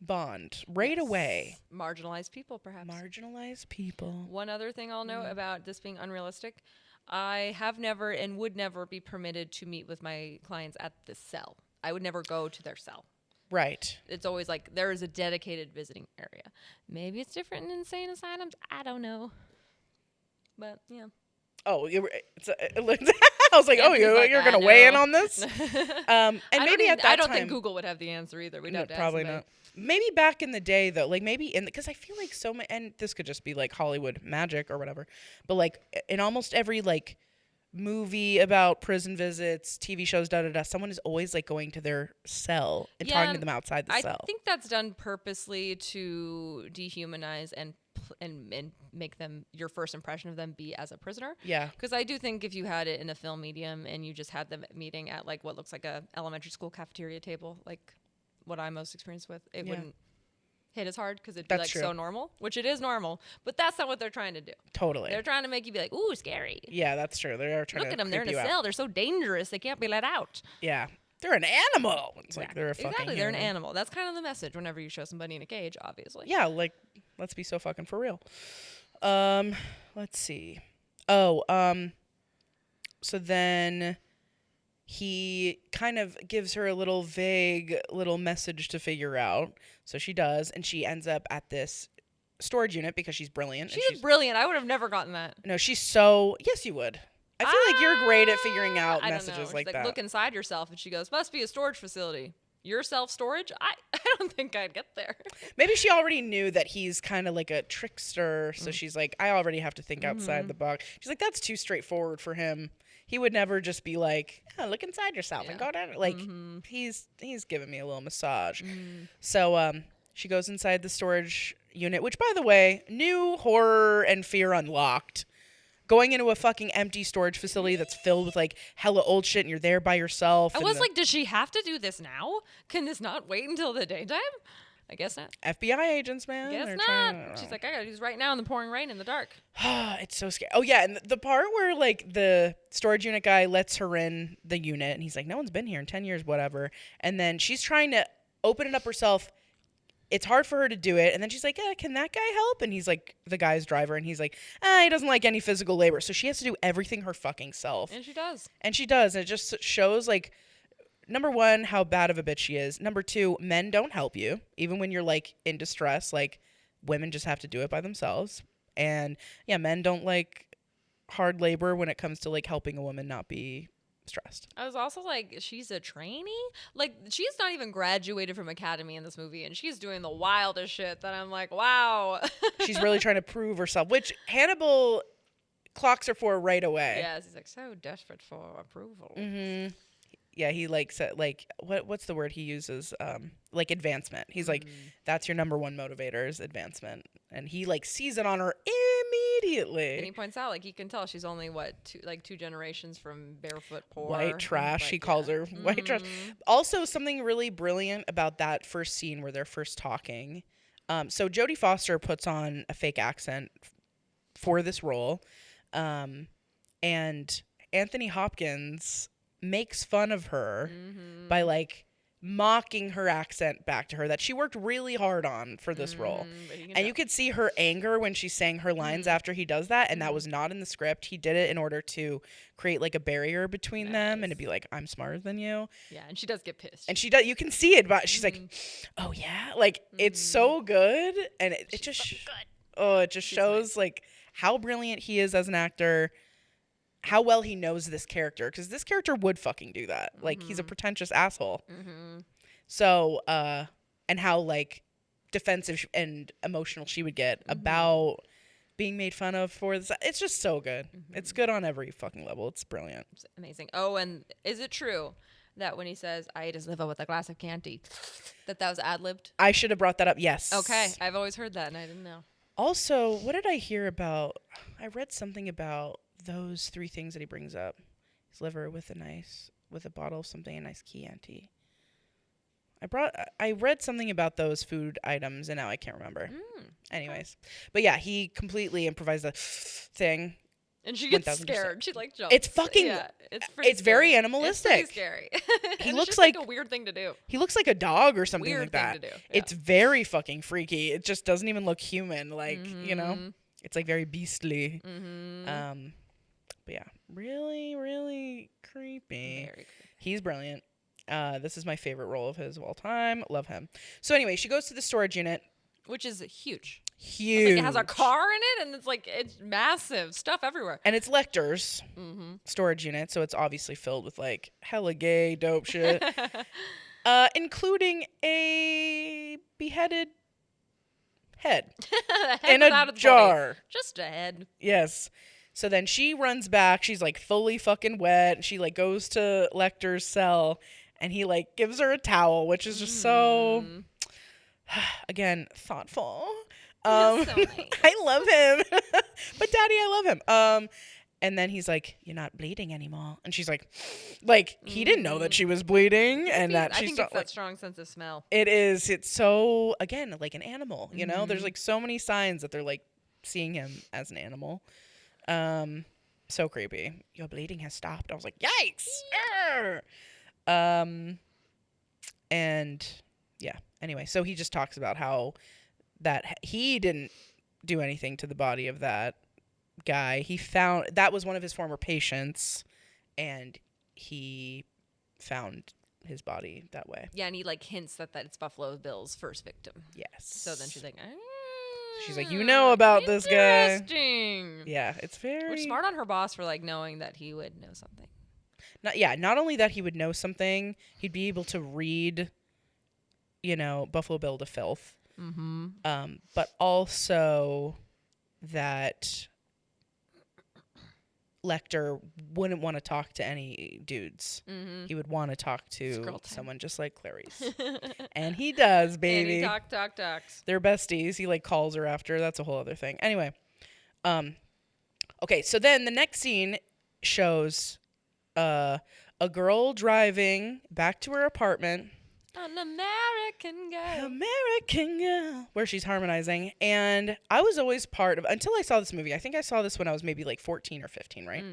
bond right away. Marginalized people, perhaps. Marginalized people. One other thing I'll note about this being unrealistic, I have never and would never be permitted to meet with my clients at the cell. I would never go to their cell. Right. It's always like there is a dedicated visiting area. Maybe it's different in insane asylums. I don't know. But, yeah. Oh, I was like, you're going to weigh in on this? And maybe at that time. I don't think Google would have the answer either. We'd have to probably not. Maybe back in the day, though, like maybe because I feel like so many, and this could just be like Hollywood magic or whatever, but like in almost every like movie about prison visits, TV shows, someone is always like going to their cell and talking to them outside the cell. I think that's done purposely to dehumanize and make them, your first impression of them be as a prisoner. Yeah. Because I do think if you had it in a film medium and you just had them meeting at like what looks like a elementary school cafeteria table, like what I'm most experienced with, it wouldn't hit as hard because it'd be so normal, which it is normal, but that's not what they're trying to do. Totally. They're trying to make you be like, ooh, scary. Yeah, that's true. They are trying to look at them. They're in a cell. They're so dangerous. They can't be let out. Yeah. They're an animal. It's like they're a fucking Exactly. They're an animal. That's kind of the message whenever you show somebody in a cage, obviously. Yeah, like, let's be so fucking for real. Let's see. So then he kind of gives her a little vague little message to figure out. So she does, and she ends up at this storage unit because she's brilliant. She's brilliant. I would have never gotten that. No, she's so... Yes, you would. I feel like you're great at figuring out messages like that. Look inside yourself, and she goes, must be a storage facility. Your self-storage? I don't think I'd get there. Maybe she already knew that he's kind of like a trickster, so she's like, I already have to think outside the box. She's like, that's too straightforward for him. He would never just be like, look inside yourself and go down. Like, he's giving me a little massage. So she goes inside the storage unit, which, by the way, new horror and fear unlocked. going into a fucking empty storage facility that's filled with like hella old shit and you're there by yourself. I was like, does she have to do this now? Can this not wait until the daytime? I guess not. FBI agents, man. Guess they're not. She's like, I gotta do this right now in the pouring rain in the dark. It's so scary. Oh yeah, and the part where like the storage unit guy lets her in the unit and he's like, no one's been here in 10 years, whatever. And then she's trying to open it up herself. It's hard for her to do it. And then she's like, can that guy help? And he's like, the guy's driver. And he's like, he doesn't like any physical labor. So she has to do everything her fucking self. And she does. And she does. And it just shows, like, number one, how bad of a bitch she is. Number two, men don't help you. Even when you're, like, in distress. Like, women just have to do it by themselves. And, yeah, men don't like hard labor when it comes to, like, helping a woman not be stressed. I was also like, she's a trainee? Like, she's not even graduated from academy in this movie, and she's doing the wildest shit that I'm like, wow. She's really trying to prove herself, which Hannibal clocks her for right away. Yes, he's like, so desperate for approval. Mm-hmm. Yeah, he like said, like, what's the word he uses? Like advancement. He's like, that's your number one motivator is advancement. And he like sees it on her immediately. And he points out, like, he can tell she's only two generations from barefoot poor. White trash, he calls her. White trash. Also, something really brilliant about that first scene where they're first talking. So Jodie Foster puts on a fake accent for this role. And Anthony Hopkins makes fun of her by like mocking her accent back to her that she worked really hard on for this role. And you could see her anger when she's saying her lines after he does that, and that was not in the script. He did it in order to create like a barrier between them and to be like, I'm smarter than you. Yeah, and she does get pissed. And she does, you can see it, but she's like, oh yeah, like it's so good, and it just so good. It just shows like how brilliant he is as an actor. How well he knows this character, because this character would fucking do that. Like, he's a pretentious asshole. So, and how, like, defensive and emotional she would get about being made fun of for this. It's just so good. It's good on every fucking level. It's brilliant. It's amazing. Oh, and is it true that when he says, I ate his liver with a glass of candy, that was ad-libbed? I should have brought that up. Yes. Okay. I've always heard that, and I didn't know. Also, what did I hear about? I read something about those three things that he brings up: his liver with a bottle of something, a nice Chianti. I read something about those food items, and now I can't remember. Anyways, but yeah, he completely improvised the thing. And she gets 1000%. scared. She like jumps. It's fucking. Yeah, it's very animalistic. It's pretty scary. He And looks it's just like a weird thing to do. He looks like a dog or something Weird like that. thing to do. Yeah. It's very fucking freaky. It just doesn't even look human. Like you know, it's like very beastly. But yeah, really, really creepy. Very creepy. He's brilliant. This is my favorite role of his of all time. Love him. So anyway, she goes to the storage unit. Which is huge. Huge. Like, it has a car in it, and it's massive. Stuff everywhere. And it's Lecter's storage unit, so it's obviously filled with like hella gay dope shit. Including a beheaded head in a jar. Body. Just a head. Yes. So then she runs back. She's like fully fucking wet. She like goes to Lecter's cell, and he like gives her a towel, which is just so, again, thoughtful. So nice. I love him, but Daddy, I love him. And then he's like, "You're not bleeding anymore," and she's like, he didn't know that she was bleeding, and that I she's think it's that strong sense of smell. It is. It's so, again, like an animal. You know, there's like so many signs that they're like seeing him as an animal. So creepy. Your bleeding has stopped. I was like, yikes. And yeah, anyway, so he just talks about how that he didn't do anything to the body of that guy. He found that was one of his former patients, and he found his body that way. Yeah, and he like hints that it's Buffalo Bill's first victim. Yes. So then she's like, she's like, you know about this guy. Interesting. Yeah, it's very... Which smart on her boss for like knowing that he would know something. Not only that he would know something, he'd be able to read, you know, Buffalo Bill to filth. But also that Lecter wouldn't want to talk to any dudes. He would want to talk to someone just like Clarice. And he does, baby. And he talks. They're besties. He like calls her after. That's a whole other thing. Anyway, Okay, so then the next scene shows a girl driving back to her apartment. An American girl. American Girl, where she's harmonizing. And I was always part of, until I saw this movie, I think I saw this when I was maybe like 14 or 15, right?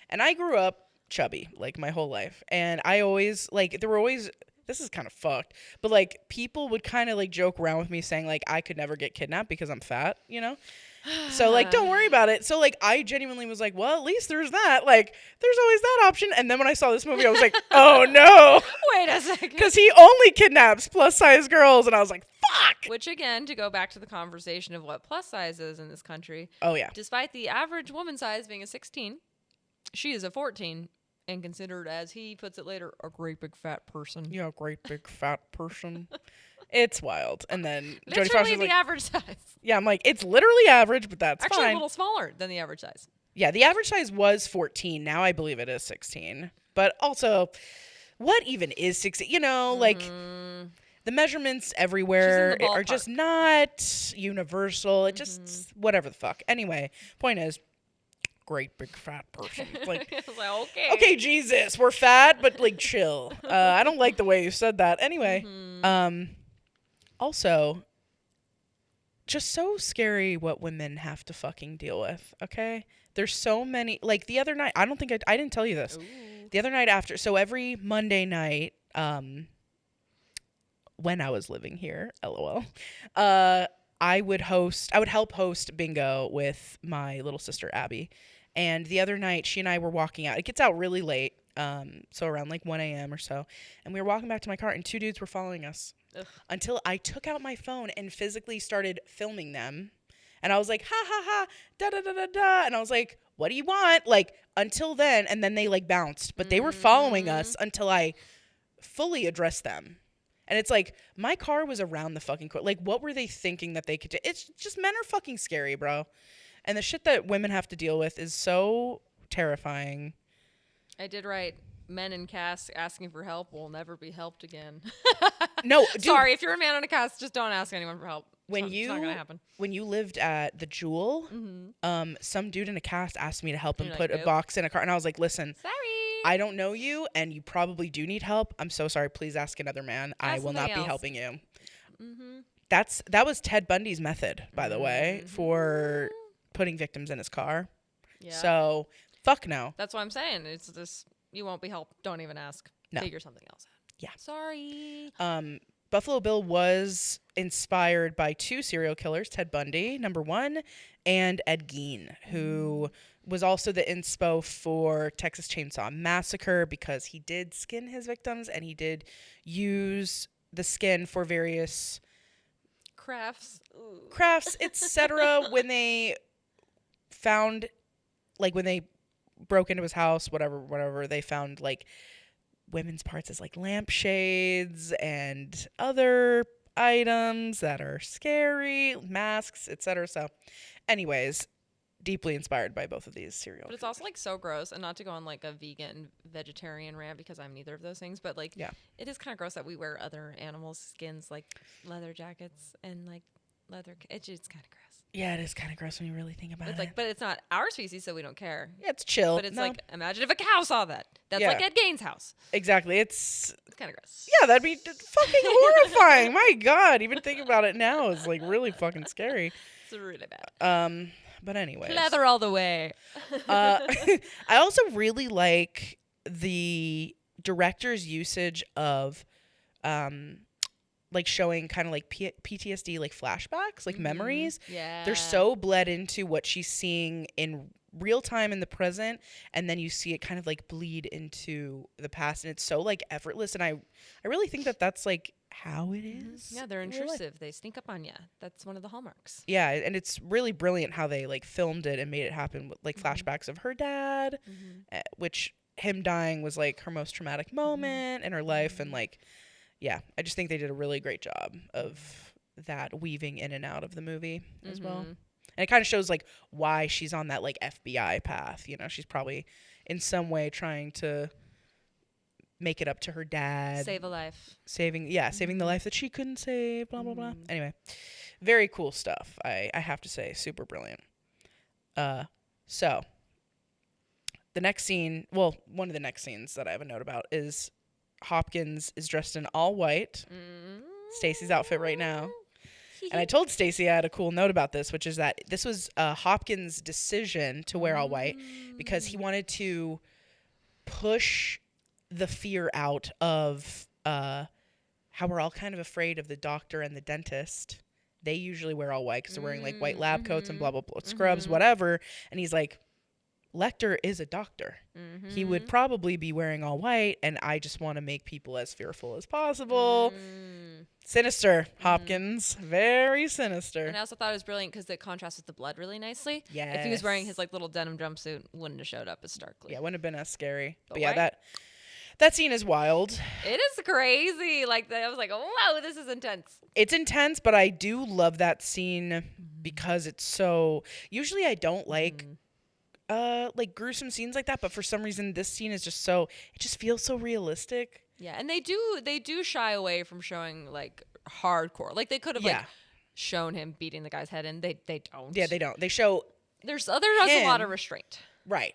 And I grew up chubby, like my whole life. And I always, like, there were always, this is kind of fucked, but like people would kind of like joke around with me saying like I could never get kidnapped because I'm fat, you know? So like, don't worry about it. So like, I genuinely was like, well, at least there's that. Like, there's always that option. And then when I saw this movie, I was like, oh no. Wait a second. Because he only kidnaps plus size girls. And I was like, fuck. Which again, to go back to the conversation of what plus size is in this country. Oh yeah. Despite the average woman size being a 16, she is a 14 and considered, as he puts it later, a great big fat person. Yeah, great big fat person. It's wild. And then Jodie Foster Literally was the like, average size. yeah, I'm like, it's literally average, but that's Actually, fine. a little smaller than the average size. Yeah, the average size was 14. Now I believe it is 16. But also, what even is 16? You know, like the measurements everywhere the are just not universal. It just, whatever the fuck. Anyway, point is, great big fat person. Like, I was like, okay, Jesus, we're fat, but like chill. I don't like the way you said that. Anyway, also, just so scary what women have to fucking deal with, okay? There's so many, like the other night, I don't think I didn't tell you this. Ooh. The other night after, so every Monday night, when I was living here, LOL, I would help host bingo with my little sister, Abby. And the other night, she and I were walking out. It gets out really late, so around like 1 a.m. or so. And we were walking back to my car, and two dudes were following us. Ugh. Until I took out my phone and physically started filming them. And I was like, ha, ha, ha, da, da, da, da, da. And I was like, what do you want? Like, until then, and then they like bounced. But they were following us until I fully addressed them. And it's like, my car was around the fucking court. Like, what were they thinking that they could do? It's just, men are fucking scary, bro. And the shit that women have to deal with is so terrifying. I did write, men in casts asking for help will never be helped again. No, dude. Sorry, if you're a man on a cast, just don't ask anyone for help. It's not gonna happen. When you lived at the Jewel, some dude in a cast asked me to help him You're put like, a nope. box in a car. And I was like, listen, Sorry. I don't know you, and you probably do need help. I'm so sorry. Please ask another man. I will not be somebody else. helping you. Mm-hmm. That was Ted Bundy's method, by the way, for putting victims in his car. Yeah. So, fuck no. That's what I'm saying. It's this. You won't be helped. Don't even ask. No. Figure something else out. Yeah. Sorry. Buffalo Bill was inspired by two serial killers, Ted Bundy, number one, and Ed Gein, who was also the inspo for Texas Chainsaw Massacre because he did skin his victims and he did use the skin for various Crafts. Ooh. crafts, etc. When they found, like when they broke into his house, whatever, they found like women's parts as like lampshades and other items that are scary, masks, etc. So anyways, deeply inspired by both of these serial But it's also like so gross, and not to go on like a vegan vegetarian rant because I'm neither of those things, but like it is kind of gross that we wear other animals' skins like leather jackets and like leather. It's just kind of gross. Yeah, it is kind of gross when you really think about It's it. like, but it's not our species, so we don't care. Yeah, it's chill. But it's like, imagine if a cow saw that. That's like Ed Gein's house. Exactly. It's kind of gross. Yeah, that'd be fucking horrifying. My God, even thinking about it now is like really fucking scary. It's really bad. But anyways, Leather all the way. I also really like the director's usage of, like showing kind of like PTSD, like flashbacks, like memories. Yeah. They're so bled into what she's seeing in real time in the present, and then you see it kind of like bleed into the past, and it's so like effortless. And I really think that that's like how it is. Yeah, they're in real life. intrusive. They sneak up on you. That's one of the hallmarks. Yeah, and it's really brilliant how they like filmed it and made it happen with like flashbacks of her dad, which him dying was like her most traumatic moment in her life, and like, yeah, I just think they did a really great job of that weaving in and out of the movie as well. And it kind of shows like why she's on that like FBI path. You know, she's probably in some way trying to make it up to her dad. Save a life. Saving the life that she couldn't save, blah, blah, blah. Anyway, very cool stuff. I have to say, super brilliant. So the next scene, well, one of the next scenes that I have a note about is Hopkins is dressed in all white. Stacy's outfit right now. And I told Stacy I had a cool note about this, which is that this was Hopkins' decision to wear all white because he wanted to push the fear out of how we're all kind of afraid of the doctor and the dentist. They usually wear all white because they're wearing like white lab coats and blah, blah, blah, scrubs, whatever. And he's like, Lecter is a doctor. He would probably be wearing all white, and I just want to make people as fearful as possible. Sinister, Hopkins. Very sinister. And I also thought it was brilliant because it contrasts with the blood really nicely. Yes. If he was wearing his like little denim jumpsuit, wouldn't have showed up as starkly. Yeah, wouldn't have been as scary. But white? yeah, that scene is wild. It is crazy. Like I was like, wow, this is intense. It's intense, but I do love that scene because it's so. Usually, I don't like gruesome scenes like that, but for some reason, this scene is just so. It just feels so realistic. Yeah, and they do shy away from showing like hardcore. Like they could have like shown him beating the guy's head in. They don't. Yeah, they don't. They show. There's a lot of restraint. Right.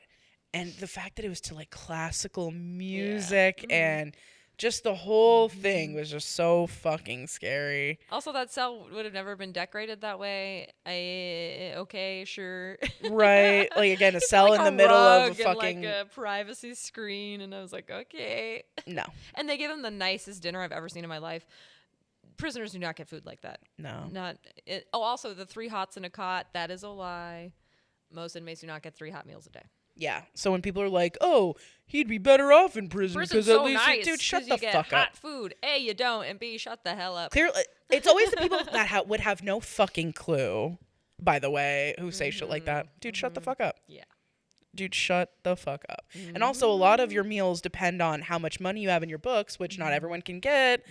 And the fact that it was to like classical music and just the whole thing was just so fucking scary. Also, that cell would have never been decorated that way. Okay, sure. Right. Like, again, a cell like in the middle of a and fucking... like a privacy screen. And I was like, okay. No. And they gave him the nicest dinner I've ever seen in my life. Prisoners do not get food like that. No. Also, the 3 hots in a cot, that is a lie. Most inmates do not get 3 hot meals a day. Yeah. So when people are like, "Oh, he'd be better off in prison because so at least," nice, dude, shut the you get fuck hot up. Food. A, you don't, and B, shut the hell up. Clearly, it's always the people that would have no fucking clue. By the way, who say shit like that, dude, shut the fuck up. Yeah. Dude, shut the fuck up. And also, a lot of your meals depend on how much money you have in your books, which not everyone can get.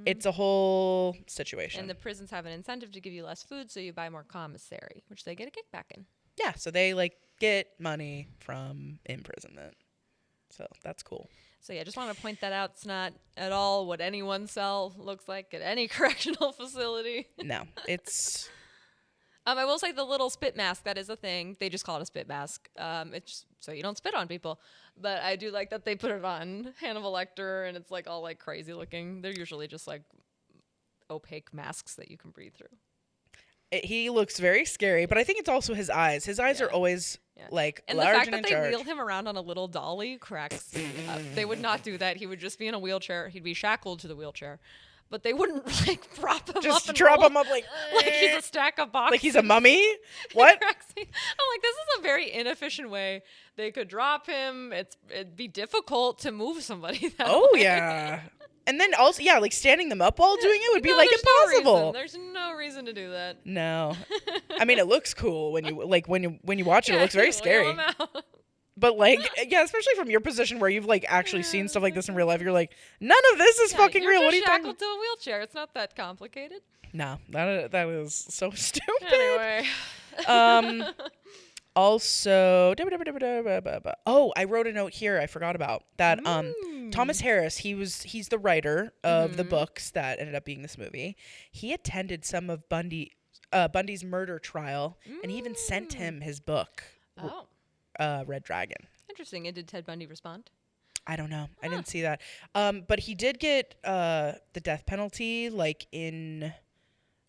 It's a whole situation. And the prisons have an incentive to give you less food, so you buy more commissary, which they get a kickback in. Yeah, so they like get money from imprisonment. So that's cool. So yeah, just want to point that out. It's not at all what anyone's cell looks like at any correctional facility. No, it's... I will say the little spit mask, that is a thing. They just call it a spit mask. It's just so you don't spit on people. But I do like that they put it on Hannibal Lecter, and it's like all like crazy looking. They're usually just like opaque masks that you can breathe through. He looks very scary, but I think it's also his eyes. His eyes are always like and large the fact and that in they charge. wheel him around on a little dolly cracks me up. They would not do that. He would just be in a wheelchair. He'd be shackled to the wheelchair. But they wouldn't like prop him up. Just drop him up like he's a stack of boxes. like he's a mummy. What? I'm like, this is a very inefficient way they could drop him. It'd be difficult to move somebody that way. Yeah. And then also, like standing them up while doing it would be like there's impossible. There's no reason to do that. No. I mean, it looks cool when you when you watch it. It looks very wheel scary. him out. But like, especially from your position where you've like actually seen stuff like this in real life, you're like, none of this is fucking you're real. Just What are you talking shackled to a wheelchair. It's not that complicated. No, that is so stupid. Anyway. Also, I wrote a note here I forgot about that. Thomas Harris, he's the writer of the books that ended up being this movie. He attended some of Bundy's murder trial, and he even sent him his book, Red Dragon. Interesting. And did Ted Bundy respond? I don't know. I didn't see that. But he did get the death penalty, like in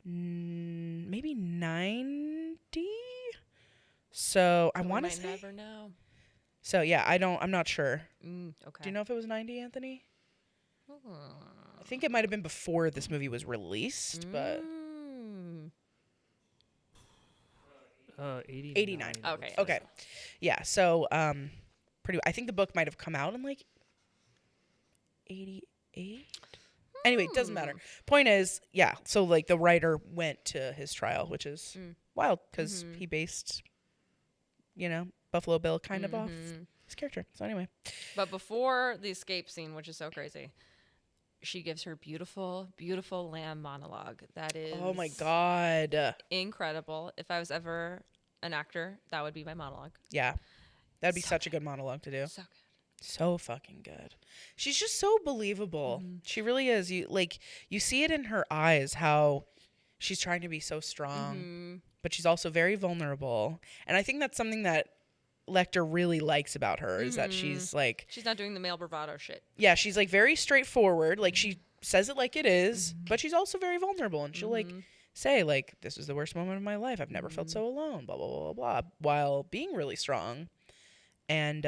maybe 90. So I want to say. Never know. So yeah, I'm not sure. Okay. Do you know if it was 90, Anthony? I think it might have been before this movie was released, but 89. Okay. Yeah. So I think the book might have come out in like 88. Anyway, it doesn't matter. Point is, yeah. So like the writer went to his trial, which is wild because he based, Buffalo Bill kind of off his character. So anyway. But before the escape scene, which is so crazy, she gives her beautiful, beautiful lamb monologue. That is, oh my God, incredible. If I was ever an actor, that would be my monologue. Yeah, that'd be such a good monologue to do. So good. So fucking good. She's just so believable. She really is. You see it in her eyes how she's trying to be so strong, but she's also very vulnerable. And I think that's something that Lecter really likes about her is that she's like, she's not doing the male bravado shit. yeah, she's like very straightforward. Like she says it like it is, but she's also very vulnerable, and she'll like say like, this was the worst moment of my life. I've never felt so alone, blah, blah, blah, blah, blah, while being really strong. And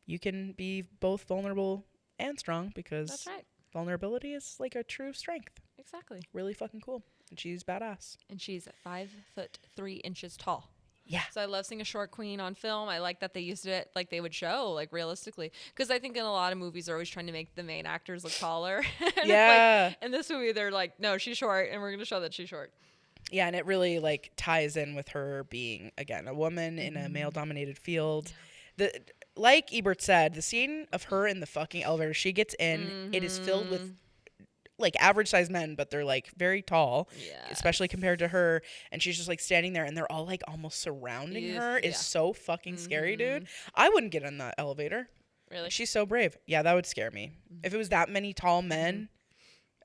you can be both vulnerable and strong because That's right. vulnerability is like a true strength. Exactly. Really fucking cool. And she's badass. And she's 5'3" tall. Yeah. So I love seeing a short queen on film. I like that they used it like they would show, like realistically. Because I think in a lot of movies, they're always trying to make the main actors look taller. And Yeah. It's like, in this movie, they're like, no, she's short, and we're going to show that she's short. Yeah, and it really like ties in with her being, again, a woman in a male-dominated field. Like Ebert said, the scene of her in the fucking elevator, she gets in, it is filled with like average sized men, but they're like very tall, especially compared to her. And she's just like standing there, and they're all like almost surrounding her. It's so fucking scary, dude. I wouldn't get in that elevator. Really? She's so brave. Yeah, that would scare me. If it was that many tall men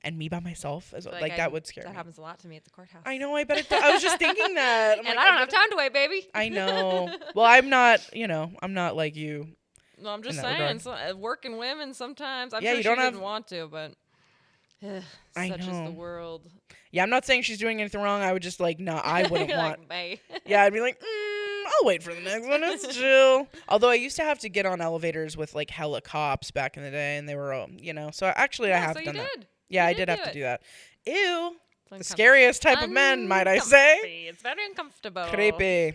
and me by myself, like that would scare me. That happens a lot to me at the courthouse. I know. I bet it I was just thinking that. I'm and like, I don't have time to wait, baby. I know. Well, I'm not like you. No, I'm just in that saying, working women sometimes. I'm Yeah, sure you she don't didn't have- want to, but I such is know. the world. Yeah, I'm not saying she's doing anything wrong. I would just like, no, I wouldn't You're want. like, "Bae." Yeah, I'd be like, I'll wait for the next one. It's chill. Although I used to have to get on elevators with like hella cops back in the day, and they were, So actually, I Yeah, have so done you that. did. Yeah, You I did did have do to it. do that. Ew. The Uncom- scariest type of men, might I say? uncomfy. It's very uncomfortable. Creepy.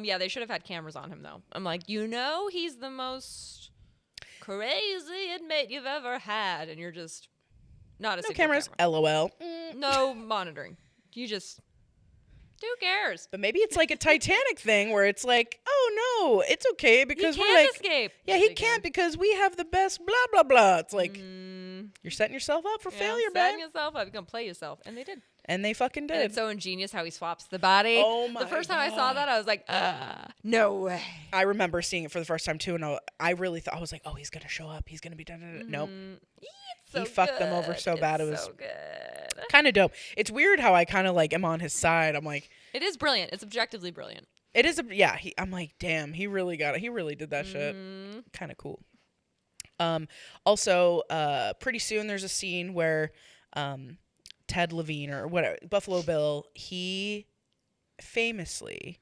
Yeah, they should have had cameras on him though. I'm like, he's the most crazy inmate you've ever had, and you're just not a No single cameras. camera. LOL. No monitoring. You just who cares? But maybe it's like a Titanic thing where it's like, oh no, it's okay because He we're can't like, escape. yeah, Yes, he they can't can. because we have the best blah blah blah. It's like you're setting yourself up for failure, setting man. yourself up. You're gonna play yourself, and they did. And they fucking And did. it's so ingenious how he swaps the body. Oh my The first time I saw that, I was like, no way. I remember seeing it for the first time too, and I really thought, I was like, oh, he's gonna show up. He's gonna be done. Nope. So He fucked them over good. so bad. It It's was so good. kind of dope. It's weird how I kind of like am on his side. I'm like, It is brilliant. It's objectively brilliant. it is yeah. I'm like, damn, he really got it. He really did that shit. Kind of cool. Also, pretty soon there's a scene where Ted Levine or whatever, Buffalo Bill, he famously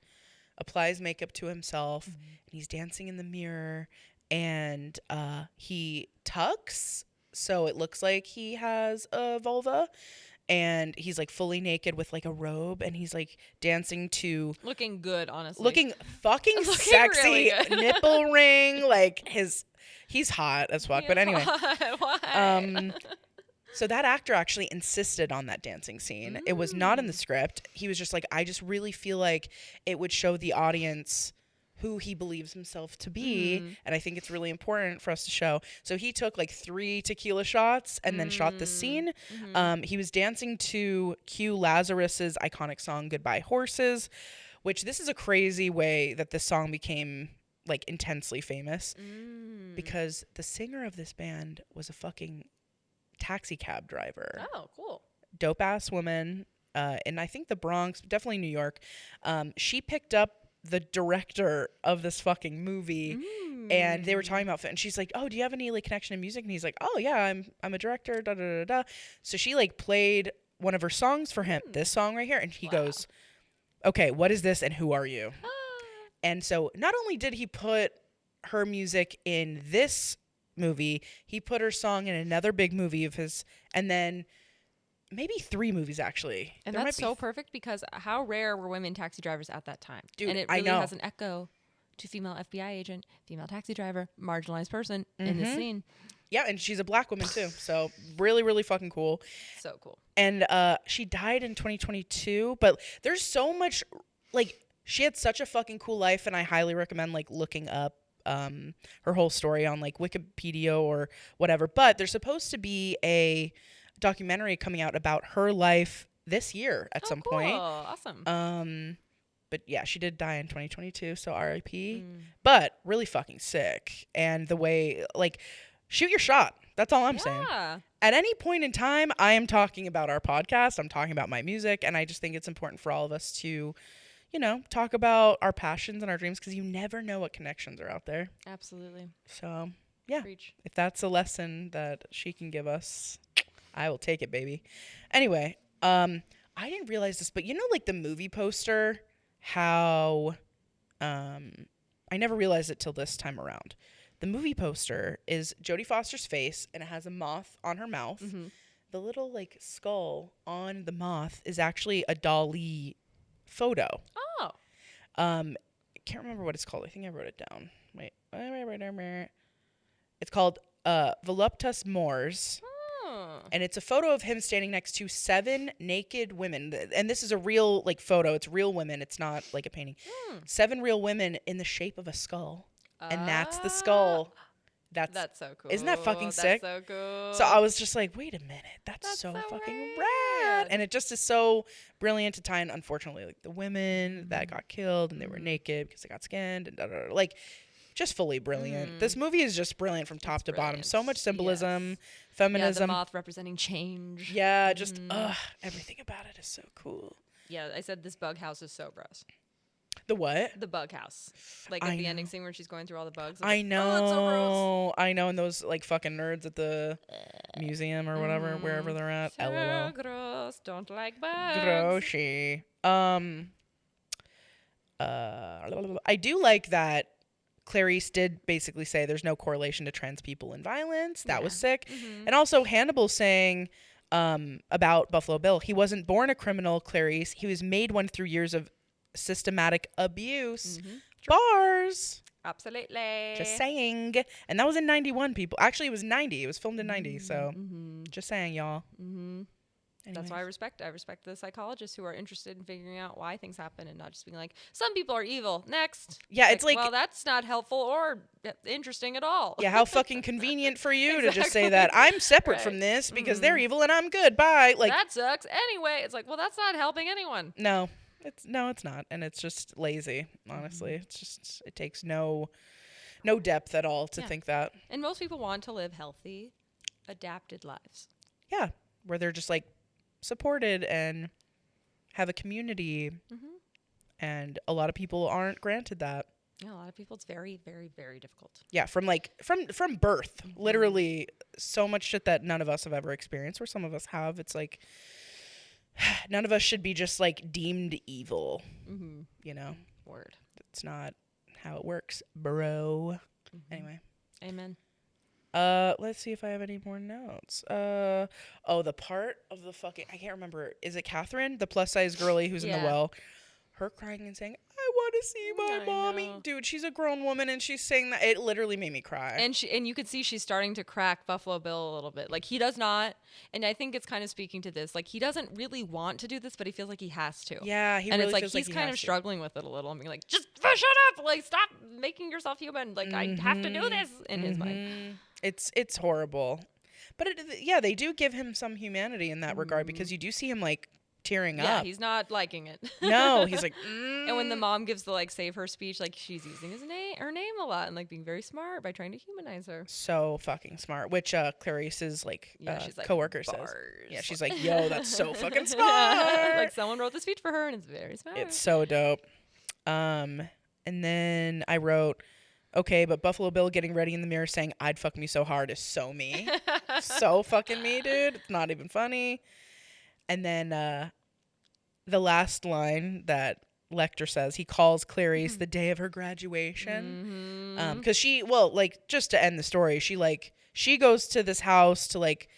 applies makeup to himself and he's dancing in the mirror and he tucks so it looks like he has a vulva and he's like fully naked with like a robe and he's like dancing to Looking good, honestly. looking fucking Looking sexy, really good. nipple ring, like he's hot as fuck. But anyway, Why? so that actor actually insisted on that dancing scene. It was not in the script. He was just like, I just really feel like it would show the audience who he believes himself to be. And I think it's really important for us to show. So he took like 3 tequila shots and then shot the scene. He was dancing to Q Lazarus's iconic song, Goodbye Horses, which this is a crazy way that this song became like intensely famous because the singer of this band was a fucking taxi cab driver. Oh, cool. Dope ass woman. And I think the Bronx, definitely New York. She picked up the director of this fucking movie and they were talking about it and she's like, oh, do you have any like connection to music? And he's like, oh yeah, I'm a director, da da da da. So she like played one of her songs for him, this song right here, and he goes, okay, what is this and who are you? And so not only did he put her music in this movie, he put her song in another big movie of his, and then maybe 3 movies actually. And There that's might be so perfect because how rare were women taxi drivers at that time? Dude, and it I really know. has an echo to female FBI agent, female taxi driver, marginalized person in this scene. Yeah, and she's a black woman too. So really, really fucking cool. So cool. And she died in 2022, but there's so much, like, she had such a fucking cool life, and I highly recommend like looking up her whole story on like Wikipedia or whatever. But there's supposed to be a documentary coming out about her life this year at some point. Awesome. But yeah, she did die in 2022, so R.I.P. But really fucking sick, and the way like shoot your shot. That's all I'm saying. Yeah. At any point in time, I am talking about our podcast. I'm talking about my music, and I just think it's important for all of us to, talk about our passions and our dreams, because you never know what connections are out there. Absolutely. So, yeah. Preach. If that's a lesson that she can give us, I will take it, baby. Anyway, I didn't realize this, but like the movie poster, how I never realized it till this time around. The movie poster is Jodie Foster's face, and it has a moth on her mouth. Mm-hmm. The little like skull on the moth is actually a dolly photo. Oh. I can't remember what it's called. I think I wrote it down. Wait. It's called Voluptas Mors. Oh. And it's a photo of him standing next to 7 naked women. And this is a real like photo. It's real women. It's not like a painting. 7 real women in the shape of a skull. And that's the skull. That's so cool. Isn't that fucking sick? That's so cool. So I was just like, wait a minute. That's so fucking rad. And it just is so brilliant to tie in, unfortunately, like the women that got killed and they were naked because they got skinned and da-da-da. Like, just fully brilliant. This movie is just brilliant from top to bottom. So much symbolism, feminism. Yeah, the moth representing change. Yeah, just everything about it is so cool. Yeah, I said this bug house is so gross. The what? The bug house. Like at the ending scene where she's going through all the bugs. I like, know. Oh, it's so gross. I know. And those like fucking nerds at the museum or whatever, wherever they're at. So LOL. gross. Don't like bugs. Grossy. I do like that Clarice did basically say there's no correlation to trans people in violence. That was sick. And also Hannibal saying about Buffalo Bill, he wasn't born a criminal, Clarice. He was made one through years of systematic abuse. Bars. Absolutely. Just saying. And that was in 91, people. Actually, it was 90. It was filmed in 90. So just saying, y'all. That's why I respect the psychologists who are interested in figuring out why things happen and not just being like, some people are evil. Next. Yeah, it's like, well, that's not helpful or interesting at all. Yeah, how fucking convenient for you to just say that I'm separate from this because they're evil and I'm good. Bye. Like, that sucks. Anyway, it's like, well, that's not helping anyone. No, it's not, and it's just lazy. Honestly, it's just it takes no depth at all to think that. And most people want to live healthy, adapted lives. Yeah, where they're just like supported and have a community, and a lot of people aren't granted that. Yeah, a lot of people, it's very, very, very difficult. Yeah, from birth, literally so much shit that none of us have ever experienced, or some of us have. It's like none of us should be just like deemed evil. Word. It's not how it works, bro. Anyway. Amen. Let's see if I have any more notes. The part of the fucking, I can't remember. Is it Catherine, the plus size girly who's in the well? Her crying and saying, "I want to see my mommy." know. Dude, she's a grown woman and she's saying that. It literally made me cry. And you could see she's starting to crack Buffalo Bill a little bit. Like, he does not, and I think it's kind of speaking to this. Like, he doesn't really want to do this, but he feels like he has to. Yeah, he and really it's like feels he's like he kind has of to. struggling with it a little. I'm being like, just shut up! Like, stop making yourself human. Like, I have to do this in his mind. It's horrible, but they do give him some humanity in that regard, because you do see him like tearing Yeah, up. he's not liking it. No, he's like, And when the mom gives the like save her speech, like she's using her name a lot and like being very smart by trying to humanize her. So fucking smart, which Clarice's like, she's like, coworker says. bars. Yeah, she's like, yo, that's so fucking smart. Like, someone wrote the speech for her and it's very smart. It's so dope. And then I wrote, okay, but Buffalo Bill getting ready in the mirror saying, "I'd fuck me so hard" is so me. So fucking me, dude. It's not even funny. And then the last line that Lecter says, he calls Clarice the day of her graduation. Because just to end the story, she goes to this house to like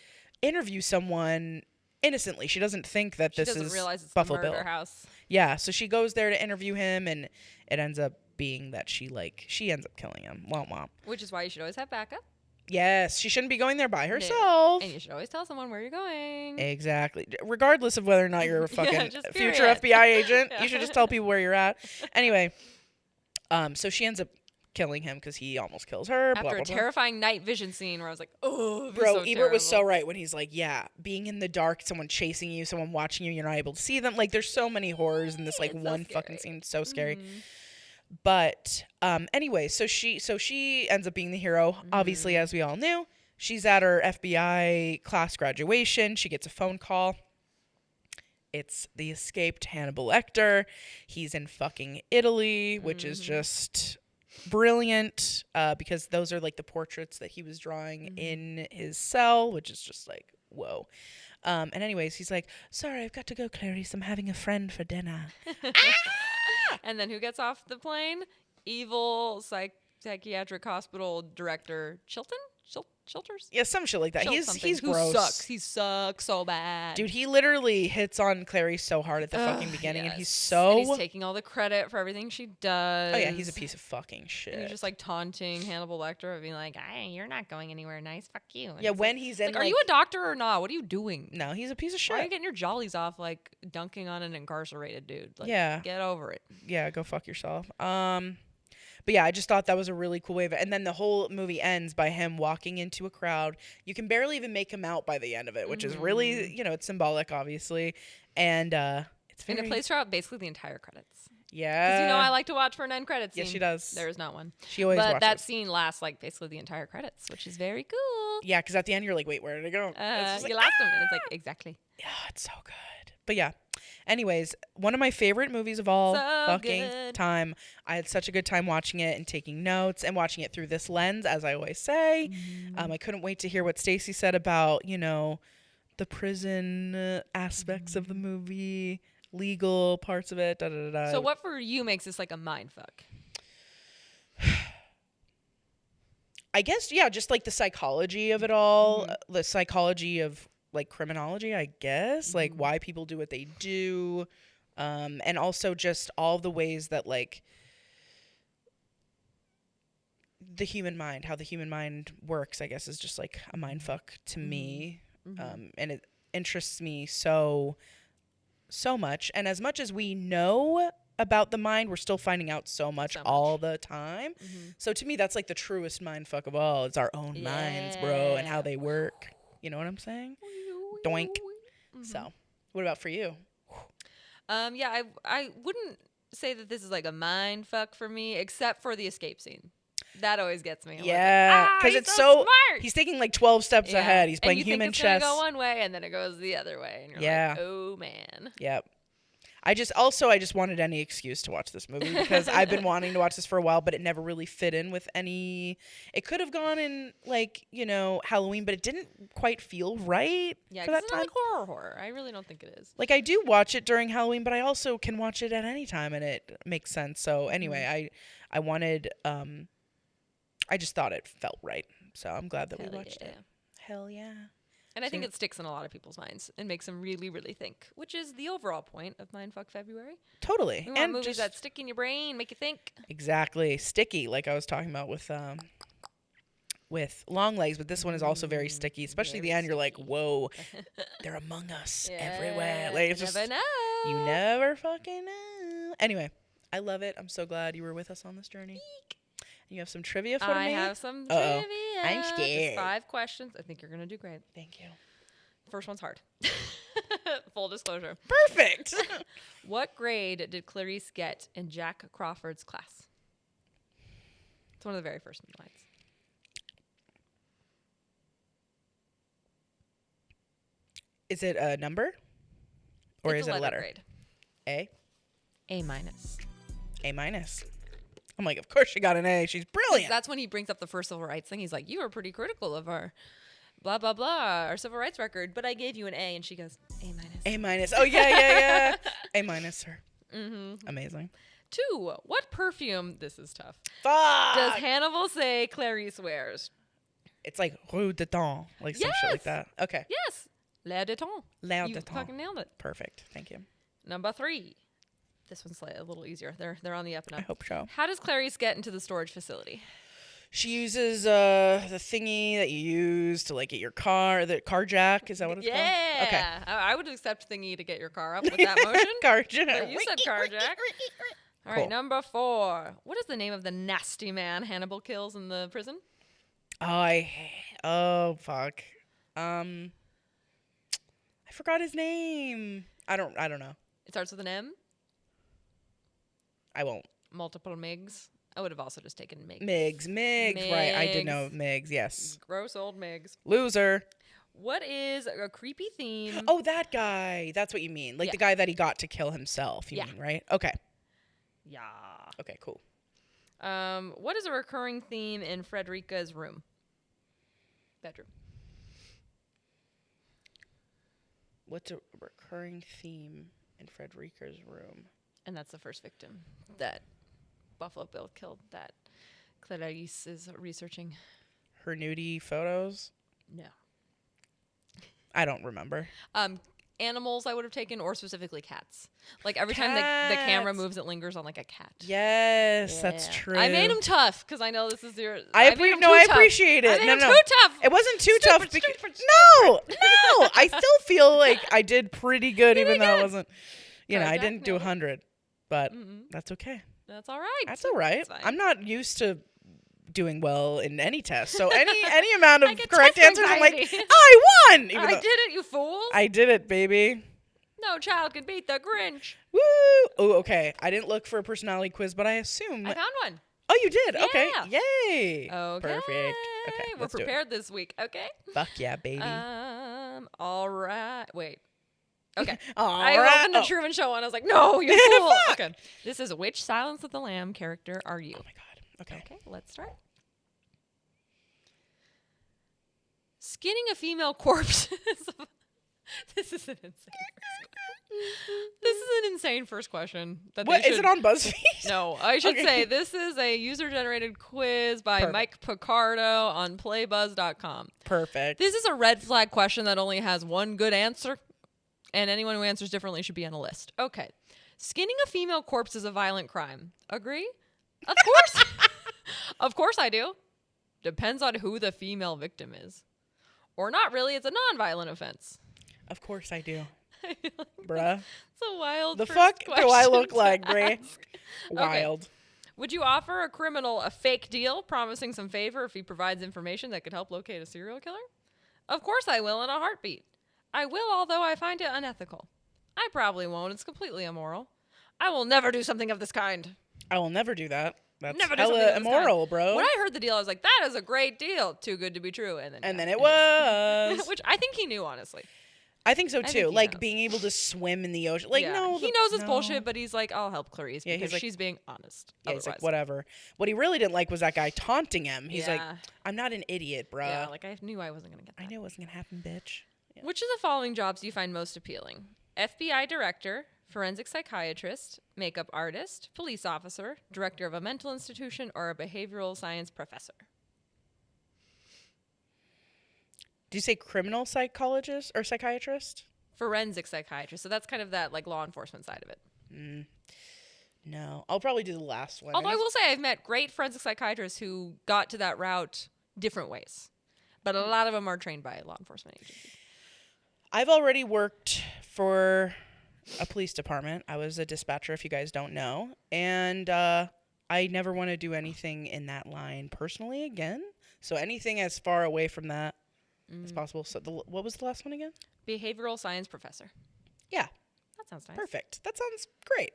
interview someone innocently. She doesn't think that this is realize it's Buffalo the murder Bill. house. Yeah, so she goes there to interview him, and it ends up being that she ends up killing him. Womp womp. Which is why you should always have backup. Yes, she shouldn't be going there by herself. And you should always tell someone where you're going. Exactly. Regardless of whether or not you're a fucking just future period. FBI agent, you should just tell people where you're at. Anyway, so she ends up killing him because he almost kills her. After blah, blah, a terrifying night vision scene where I was like, oh, bro, Ebert was so terrible. right when he's like, yeah, being in the dark, someone chasing you, someone watching you, you're not able to see them. Like, there's so many horrors in this like It's so one fucking scary. scene. So scary. But anyway, so she ends up being the hero, obviously, as we all knew. She's at her FBI class graduation. She gets a phone call. It's the escaped Hannibal Lecter. He's in fucking Italy, which is just brilliant because those are like the portraits that he was drawing in his cell, which is just like, whoa. And anyways, he's like, sorry, I've got to go, Clarice. I'm having a friend for dinner. And then who gets off the plane? Evil psychiatric hospital director Chilters? Yeah, some shit like that. He's Who gross. sucks. He sucks so bad. Dude, he literally hits on Clarice so hard at the fucking beginning, and he's so... And he's taking all the credit for everything she does. Oh, yeah, he's a piece of fucking shit. And he's just, like, taunting Hannibal Lecter of being like, hey, you're not going anywhere nice. Fuck you. And yeah, when he's in, like, are you a doctor or not? What are you doing? No, he's a piece of shit. Why are you getting your jollies off, like, dunking on an incarcerated dude? Like, yeah. Get over it. Yeah, go fuck yourself. But yeah, I just thought that was a really cool way of it. And then the whole movie ends by him walking into a crowd. You can barely even make him out by the end of it, which is really, it's symbolic, obviously. And it's very... And it plays throughout basically the entire credits. Yeah. Because, I like to watch for an end credits scene. Yes, she does. There is not one. She always watches. But that scene lasts, like, basically the entire credits, which is very cool. Yeah, because at the end, you're like, wait, where did it go? You lost him, and it's like, exactly. Yeah, it's so good. But yeah. Anyways, one of my favorite movies of all time. I had such a good time watching it and taking notes and watching it through this lens, as I always say. I couldn't wait to hear what Stacy said about, the prison aspects of the movie, legal parts of it. So what for you makes this like a mind fuck? I guess, yeah, just like the psychology of it all, the psychology of like criminology, I guess, like why people do what they do, and also just all the ways that like the human mind, how the human mind works, I guess is just like a mind fuck to me, and it interests me so much. And as much as we know about the mind, we're still finding out so much all the time. So to me, that's like the truest mind fuck of all. It's our own minds, bro, and how they work. You know what I'm saying? Doink. So, what about for you? Yeah, I wouldn't say that this is like a mind fuck for me, except for the escape scene. That always gets me. Yeah, because like, it's so smart. He's taking like 12 steps ahead. He's playing human chess. And you think it's gonna go one way, and then it goes the other way, and you're like, oh man. Yep. I just wanted any excuse to watch this movie because I've been wanting to watch this for a while, but it never really fit in with any. It could have gone in like Halloween, but it didn't quite feel right for that it's time. not like horror. I really don't think it is. Like I do watch it during Halloween, but I also can watch it at any time, and it makes sense. So anyway, I wanted. I just thought it felt right, so I'm glad that we watched it. Hell yeah. And I think it sticks in a lot of people's minds and makes them really, really think, which is the overall point of Mindfuck February. Totally. We want movies that stick in your brain, make you think. Exactly. Sticky, like I was talking about with Long Legs, but this one is also very sticky, especially the end. You're like, whoa, they're among us everywhere. Like, it's never know. You never fucking know. Anyway, I love it. I'm so glad you were with us on this journey. You have some trivia for me? I have some trivia. I'm scared. Just 5 questions. I think you're going to do great. Thank you. First one's hard. Full disclosure. Perfect. What grade did Clarice get in Jack Crawford's class? It's one of the very first lines. Is it a number? Or It's is it a letter? Grade. A? A minus. A minus. I'm like, of course she got an A. She's brilliant. That's when he brings up the first civil rights thing. He's like, you were pretty critical of our blah, blah, blah, our civil rights record, but I gave you an A. And she goes, A minus. A minus. Oh, yeah. A minus, her. Amazing. 2, what perfume, this is tough, Fuck! does Hannibal say Clarice wears? It's like Rue de Temps. Like some shit like that. Okay. Yes. L'air de temps. L'air de You temps. fucking nailed it. Perfect. Thank you. Number 3. This one's a little easier. They're on the up and up. I hope so. How does Clarice get into the storage facility? She uses the thingy that you use to like get your car, the car jack. Is that what it's called? Okay. Yeah. I would accept thingy to get your car up with that motion. Car jack. But you said car jack. All right, Cool. number 4. What is the name of the nasty man Hannibal kills in the prison? Oh fuck. I forgot his name. I don't know. It starts with an M. I won't. Multiple Migs. I would have also just taken Migs. Migs. Right. I did know Migs. Yes. Gross old Migs. Loser. What is a creepy theme? Oh, that guy. That's what you mean. Like the guy that he got to kill himself. You mean, right? Okay. Yeah. Okay, cool. What is a recurring theme in Frederica's room? Bedroom. What's a recurring theme in Frederica's room? And that's the first victim that Buffalo Bill killed that Clarice is researching. Her nudie photos? No. I don't remember. Animals I would have taken, or specifically cats. Like every time the camera moves, it lingers on like a cat. Yes, that's true. I made him tough because I know this is your. I appreciate it. I made him no. too tough. It wasn't too tough. No. I still feel like I did pretty good, even though it wasn't. You know, I didn't do 100, but that's okay. That's all right. That's all right. I'm not used to doing well in any test, so any amount of correct answers, I'm like, I won. I did it, you fool. I did it, baby. No child can beat the Grinch. Woo! Oh, okay. I didn't look for a personality quiz, but I assume I found one. Oh, you did? Yeah. Okay. Yay. Okay. Perfect. Okay. We're prepared this week. Okay. Fuck yeah, baby. All right. Wait. Okay. I opened the Truman Show and I was like, no, you fool. Okay. This is which Silence of the Lamb character are you? Oh my god. Okay. Okay, let's start. Skinning a female corpse. This is an insane first question. What is it on BuzzFeed? No, I should say this is a user-generated quiz by Mike Picardo on playbuzz.com. Perfect. This is a red flag question that only has one good answer, and anyone who answers differently should be on a list. Okay. Skinning a female corpse is a violent crime. Agree? Of course. Of course I do. Depends on who the female victim is. Or not really, it's a non-violent offense. Of course I do. Bruh. It's a wild The fuck do I look like, bruh? Wild. Okay. Would you offer a criminal a fake deal, promising some favor if he provides information that could help locate a serial killer? Of course I will in a heartbeat. I will, although I find it unethical. I probably won't. It's completely immoral. I will never do something of this kind. I will never do that. That's never do hella immoral, bro. When I heard the deal, I was like, that is a great deal. Too good to be true. And then it was. Which I think he knew, honestly. I think so, too. Like, knows. being able to swim in the ocean. Like, no. He knows it's bullshit, but he's like, I'll help Clarice because like, she's being honest. Yeah, he's like, whatever. What he really didn't like was that guy taunting him. He's like, Yeah. I'm not an idiot, bro. Yeah, like, I knew I wasn't going to get that. I knew it wasn't going to happen, bitch. Yeah. Which of the following jobs do you find most appealing? FBI director, forensic psychiatrist, makeup artist, police officer, director of a mental institution, or a behavioral science professor? Do you say criminal psychologist or psychiatrist? Forensic psychiatrist. So that's kind of that like law enforcement side of it. No. I'll probably do the last one. Although I will say I've met great forensic psychiatrists who got to that route different ways. But a lot of them are trained by law enforcement agencies. I've already worked for a police department. I was a dispatcher, if you guys don't know. And I never want to do anything in that line personally again. So anything as far away from that as possible. So what was the last one again? Behavioral science professor. Yeah. That sounds nice. Perfect. That sounds great.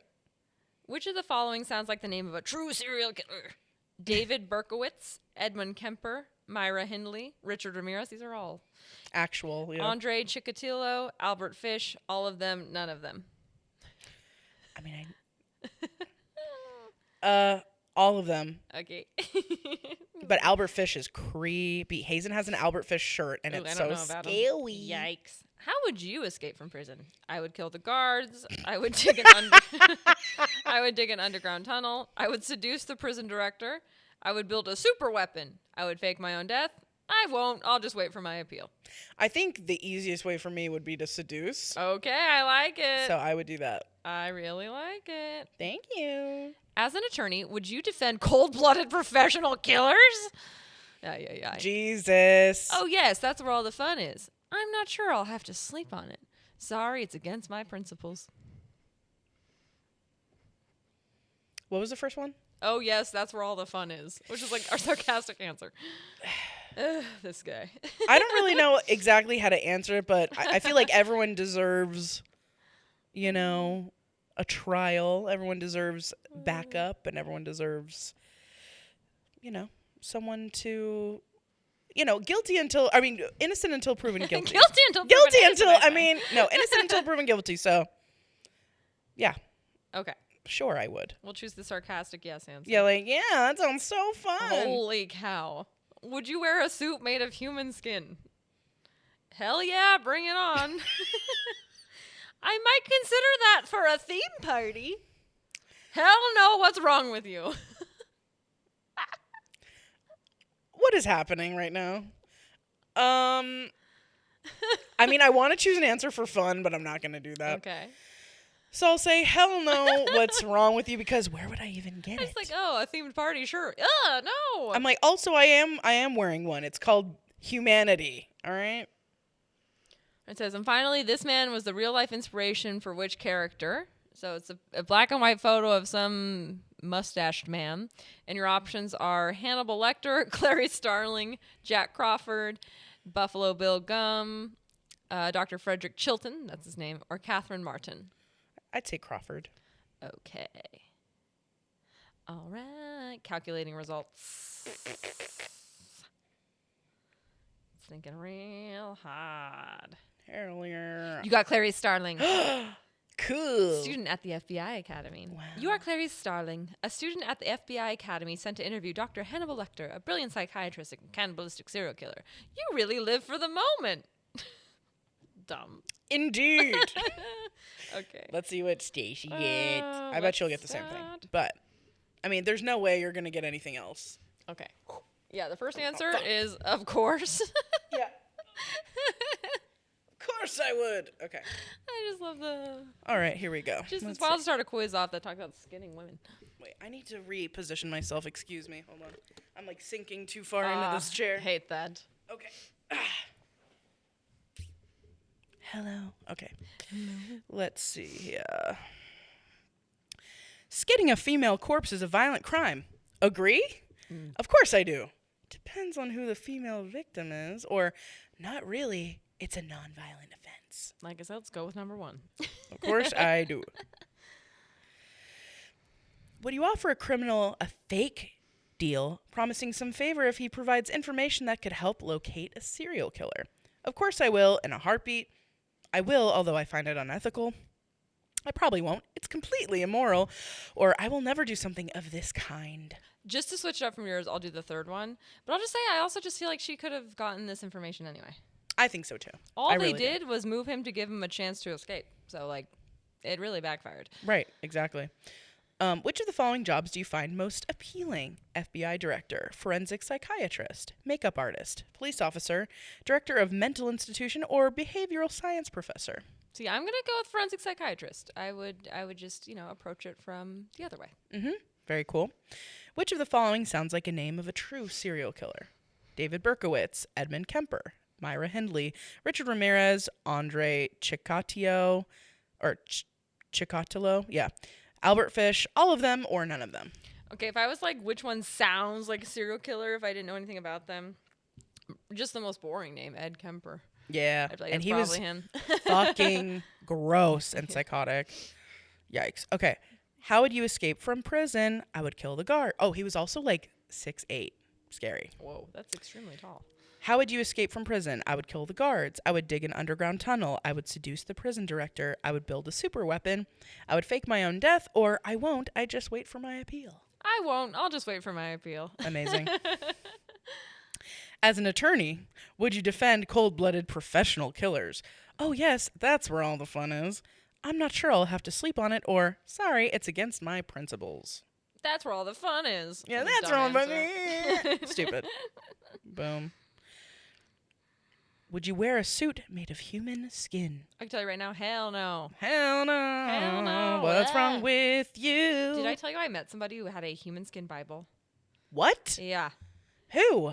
Which of the following sounds like the name of a true serial killer? David Berkowitz, Edmund Kemper, Myra Hindley, Richard Ramirez. These are all Actual. Yeah. Andre Chikatilo, Albert Fish. All of them, none of them. I mean, all of them. Okay. But Albert Fish is creepy. Hazen has an Albert Fish shirt, and it's so scary. Yikes. How would you escape from prison? I would kill the guards. I would dig an underground tunnel. I would seduce the prison director. I would build a super weapon. I would fake my own death. I won't. I'll just wait for my appeal. I think the easiest way for me would be to seduce. Okay, I like it. So I would do that. I really like it. Thank you. As an attorney, would you defend cold-blooded professional killers? Yeah. Jesus. Oh, yes, that's where all the fun is. I'm not sure I'll have to sleep on it. Sorry, it's against my principles. What was the first one? Oh, yes, that's where all the fun is, which is like our sarcastic answer. This guy. I don't really know exactly how to answer it, but I feel like everyone deserves, a trial. Everyone deserves backup, and everyone deserves, someone to guilty innocent until proven guilty. Guilty until Guilty proven until, innocent, no, innocent until proven guilty. So, yeah, Okay. sure I would. We'll choose the sarcastic yes answer. Yeah, that sounds so fun. Holy cow. Would you wear a suit made of human skin? Hell yeah, bring it on. I might consider that for a theme party. Hell no, what's wrong with you? What is happening right now? I want to choose an answer for fun, but I'm not going to do that. Okay. So I'll say, hell no, what's wrong with you? Because where would I even get it? It's like, a themed party, sure. No. I'm like, also, I am wearing one. It's called Humanity, all right? It says, and finally, this man was the real-life inspiration for which character? So it's a black and white photo of some mustached man. And your options are Hannibal Lecter, Clarice Starling, Jack Crawford, Buffalo Bill Gum, Dr. Frederick Chilton, that's his name, or Catherine Martin. I'd say Crawford. Okay. All right. Calculating results. Thinking real hard. Earlier. You got Clarice Starling. Cool. Student at the FBI Academy. Wow. You are Clarice Starling, a student at the FBI Academy sent to interview Dr. Hannibal Lecter, a brilliant psychiatrist and cannibalistic serial killer. You really live for the moment. Dumb. Indeed. Okay. Let's see what Stacy gets. I bet let's she'll get the same thing. start. But, there's no way you're going to get anything else. Okay. Yeah, the first answer is, of course. Yeah. Of course I would. Okay. I just love the... All right, here we go. Just Let's as well see. start a quiz off that talks about skinning women. Wait, I need to reposition myself. Excuse me. Hold on. I'm sinking too far into this chair. Hate that. Okay. Hello. Okay. Let's see here. Skinning a female corpse is a violent crime. Agree? Of course I do. Depends on who the female victim is, or not really. It's a non-violent offense. Like I said, let's go with number one. Of course I do. Would you offer a criminal a fake deal, promising some favor if he provides information that could help locate a serial killer? Of course I will, in a heartbeat. I will, although I find it unethical. I probably won't. It's completely immoral. Or I will never do something of this kind. Just to switch it up from yours, I'll do the third one. But I'll just say, I also just feel like she could have gotten this information anyway. I think so, too. All I they really did was move him to give him a chance to escape. So, it really backfired. Right, exactly. Which of the following jobs do you find most appealing? FBI director, forensic psychiatrist, makeup artist, police officer, director of mental institution, or behavioral science professor? See, I'm going to go with forensic psychiatrist. I would just, approach it from the other way. Mm-hmm. Very cool. Which of the following sounds like a name of a true serial killer? David Berkowitz, Edmund Kemper, Myra Hindley, Richard Ramirez, Andre Chikatilo, yeah, Albert Fish, all of them or none of them. Okay, if I was which one sounds like a serial killer if I didn't know anything about them, just the most boring name, Ed Kemper. Yeah, I'd be like, and it's he was probably him. fucking gross and psychotic. Yikes. Okay, how would you escape from prison? I would kill the guard. Oh, he was also 6'8". Scary. Whoa, that's extremely tall. How would you escape from prison? I would kill the guards. I would dig an underground tunnel. I would seduce the prison director. I would build a super weapon. I would fake my own death, or I won't. I just wait for my appeal. I won't. I'll just wait for my appeal. Amazing. As an attorney, would you defend cold-blooded professional killers? Oh, yes, that's where all the fun is. I'm not sure I'll have to sleep on it, or, sorry, it's against my principles. That's where all the fun is. Yeah, that's Dumb where all the answer. fun is. Stupid. Boom. Would you wear a suit made of human skin? I can tell you right now, hell no. Hell no. Hell no. What's wrong Ah. with you? Did I tell you I met somebody who had a human skin Bible? What? Yeah. Who?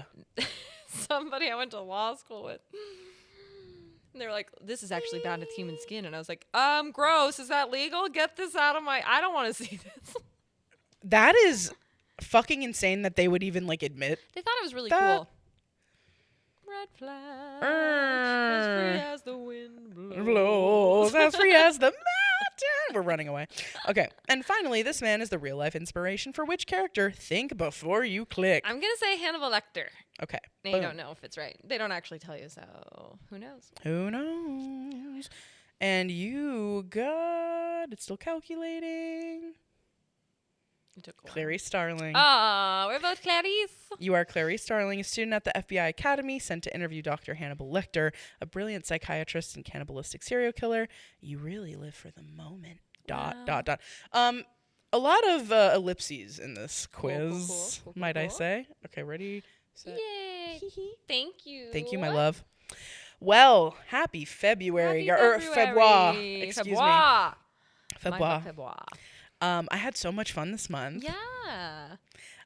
Somebody I went to law school with. And they were like, this is actually bound with human skin. And I was like, gross. Is that legal? Get this out of I don't want to see this. That is fucking insane that they would even admit. They thought it was really That- cool. Red flag. As free as the wind blows. Blows as free as the mountain We're running away. Okay. And finally, this man is the real life inspiration for which character? Think before you click. I'm going to say Hannibal Lecter. Okay. They Boom. don't know if it's right. They don't actually tell you, so who knows? Who knows? And you got... It's still calculating. It took a while. Clarice Starling. Oh, we're both Clarice. You are Clarice Starling, a student at the FBI Academy, sent to interview Dr. Hannibal Lecter, a brilliant psychiatrist and cannibalistic serial killer. You really live for the moment. Wow. ... A lot of ellipses in this quiz, Cool, might I say. Okay, ready? Set. Yay. Thank you. Thank you, my love. Well, happy February. Happy Or February. February. Excuse me. February. February. February. I had so much fun this month. Yeah.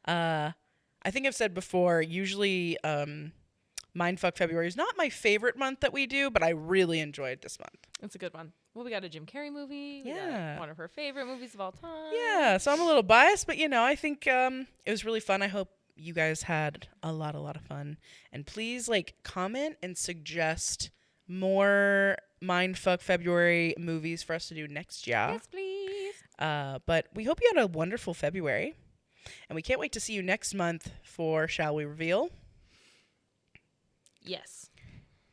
I think I've said before, usually Mindfuck February is not my favorite month that we do, but I really enjoyed this month. It's a good one. Well, we got a Jim Carrey movie. We Yeah. got one of her favorite movies of all time. Yeah, so I'm a little biased, but I think it was really fun. I hope you guys had a lot of fun. And please comment and suggest more Mindfuck February movies for us to do next year. Yes, please. But we hope you had a wonderful February. And we can't wait to see you next month for Shall We Reveal? Yes.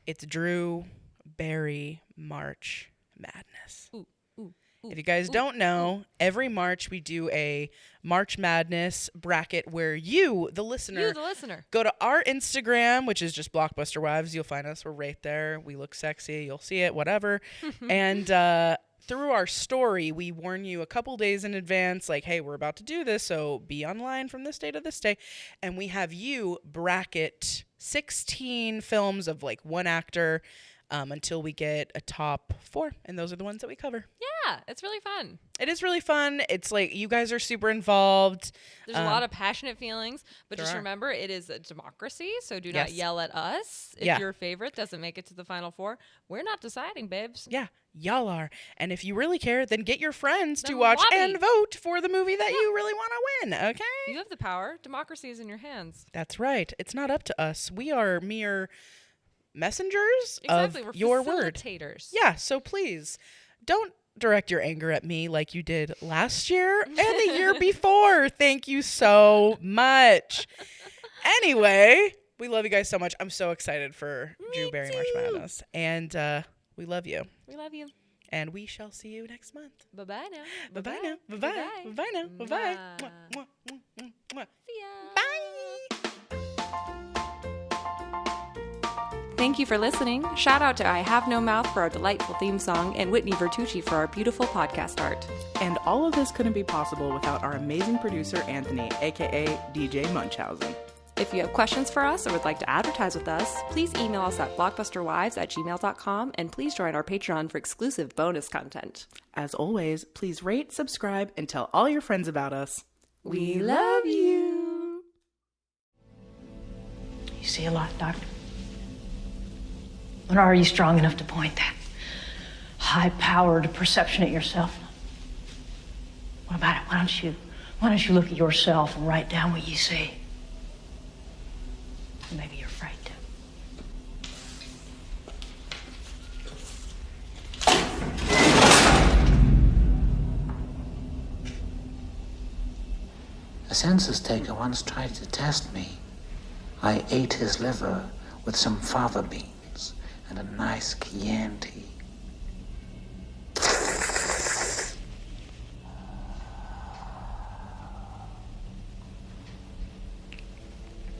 It's Drew Barry March Madness. Ooh. If you guys don't know, every March we do a March Madness bracket where you, the listener, go to our Instagram, which is just Blockbuster Wives. You'll find us. We're right there. We look sexy. You'll see it, whatever. And through our story, we warn you a couple days in advance, like, hey, we're about to do this, so be online from this day to this day. And we have you bracket 16 films of one actor until we get a top 4. And those are the ones that we cover. Yeah, it's really fun. It is really fun. It's you guys are super involved. There's a lot of passionate feelings, but just are. remember, it is a democracy, so do not Yes. yell at us if Yeah. your favorite doesn't make it to the final 4. We're not deciding, babes. Yeah, y'all are. And if you really care, then get your friends to Then watch lobby. and vote for the movie that you really want to win, okay? You have the power. Democracy is in your hands. That's right. It's not up to us. We are mere messengers Exactly. of We're your word. facilitators. Yeah, so please don't direct your anger at me like you did last year and the year before. Thank you so much. Anyway, we love you guys so much. I'm so excited for Drew Barry March Madness. And we love you. We love you. And we shall see you next month. Bye-bye now. Bye-bye now. Bye-bye. Bye-bye now. Bye-bye. Mwah, mwah, mwah, mwah, mwah. See ya. Bye. Thank you for listening. Shout out to I Have No Mouth for our delightful theme song and Whitney Vertucci for our beautiful podcast art. And all of this couldn't be possible without our amazing producer, Anthony, aka DJ Munchausen. If you have questions for us or would like to advertise with us, please email us at blockbusterwives@gmail.com and please join our Patreon for exclusive bonus content. As always, please rate, subscribe, and tell all your friends about us. We love you. You see a lot, Doctor? When are you strong enough to point that high-powered perception at yourself? What about it? Why don't you look at yourself and write down what you see? Maybe you're afraid to. A census taker once tried to test me. I ate his liver with some fava beans and a nice Chianti.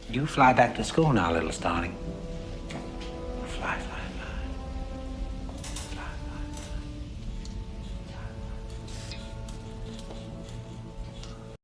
You fly back to school now, little starling. Fly.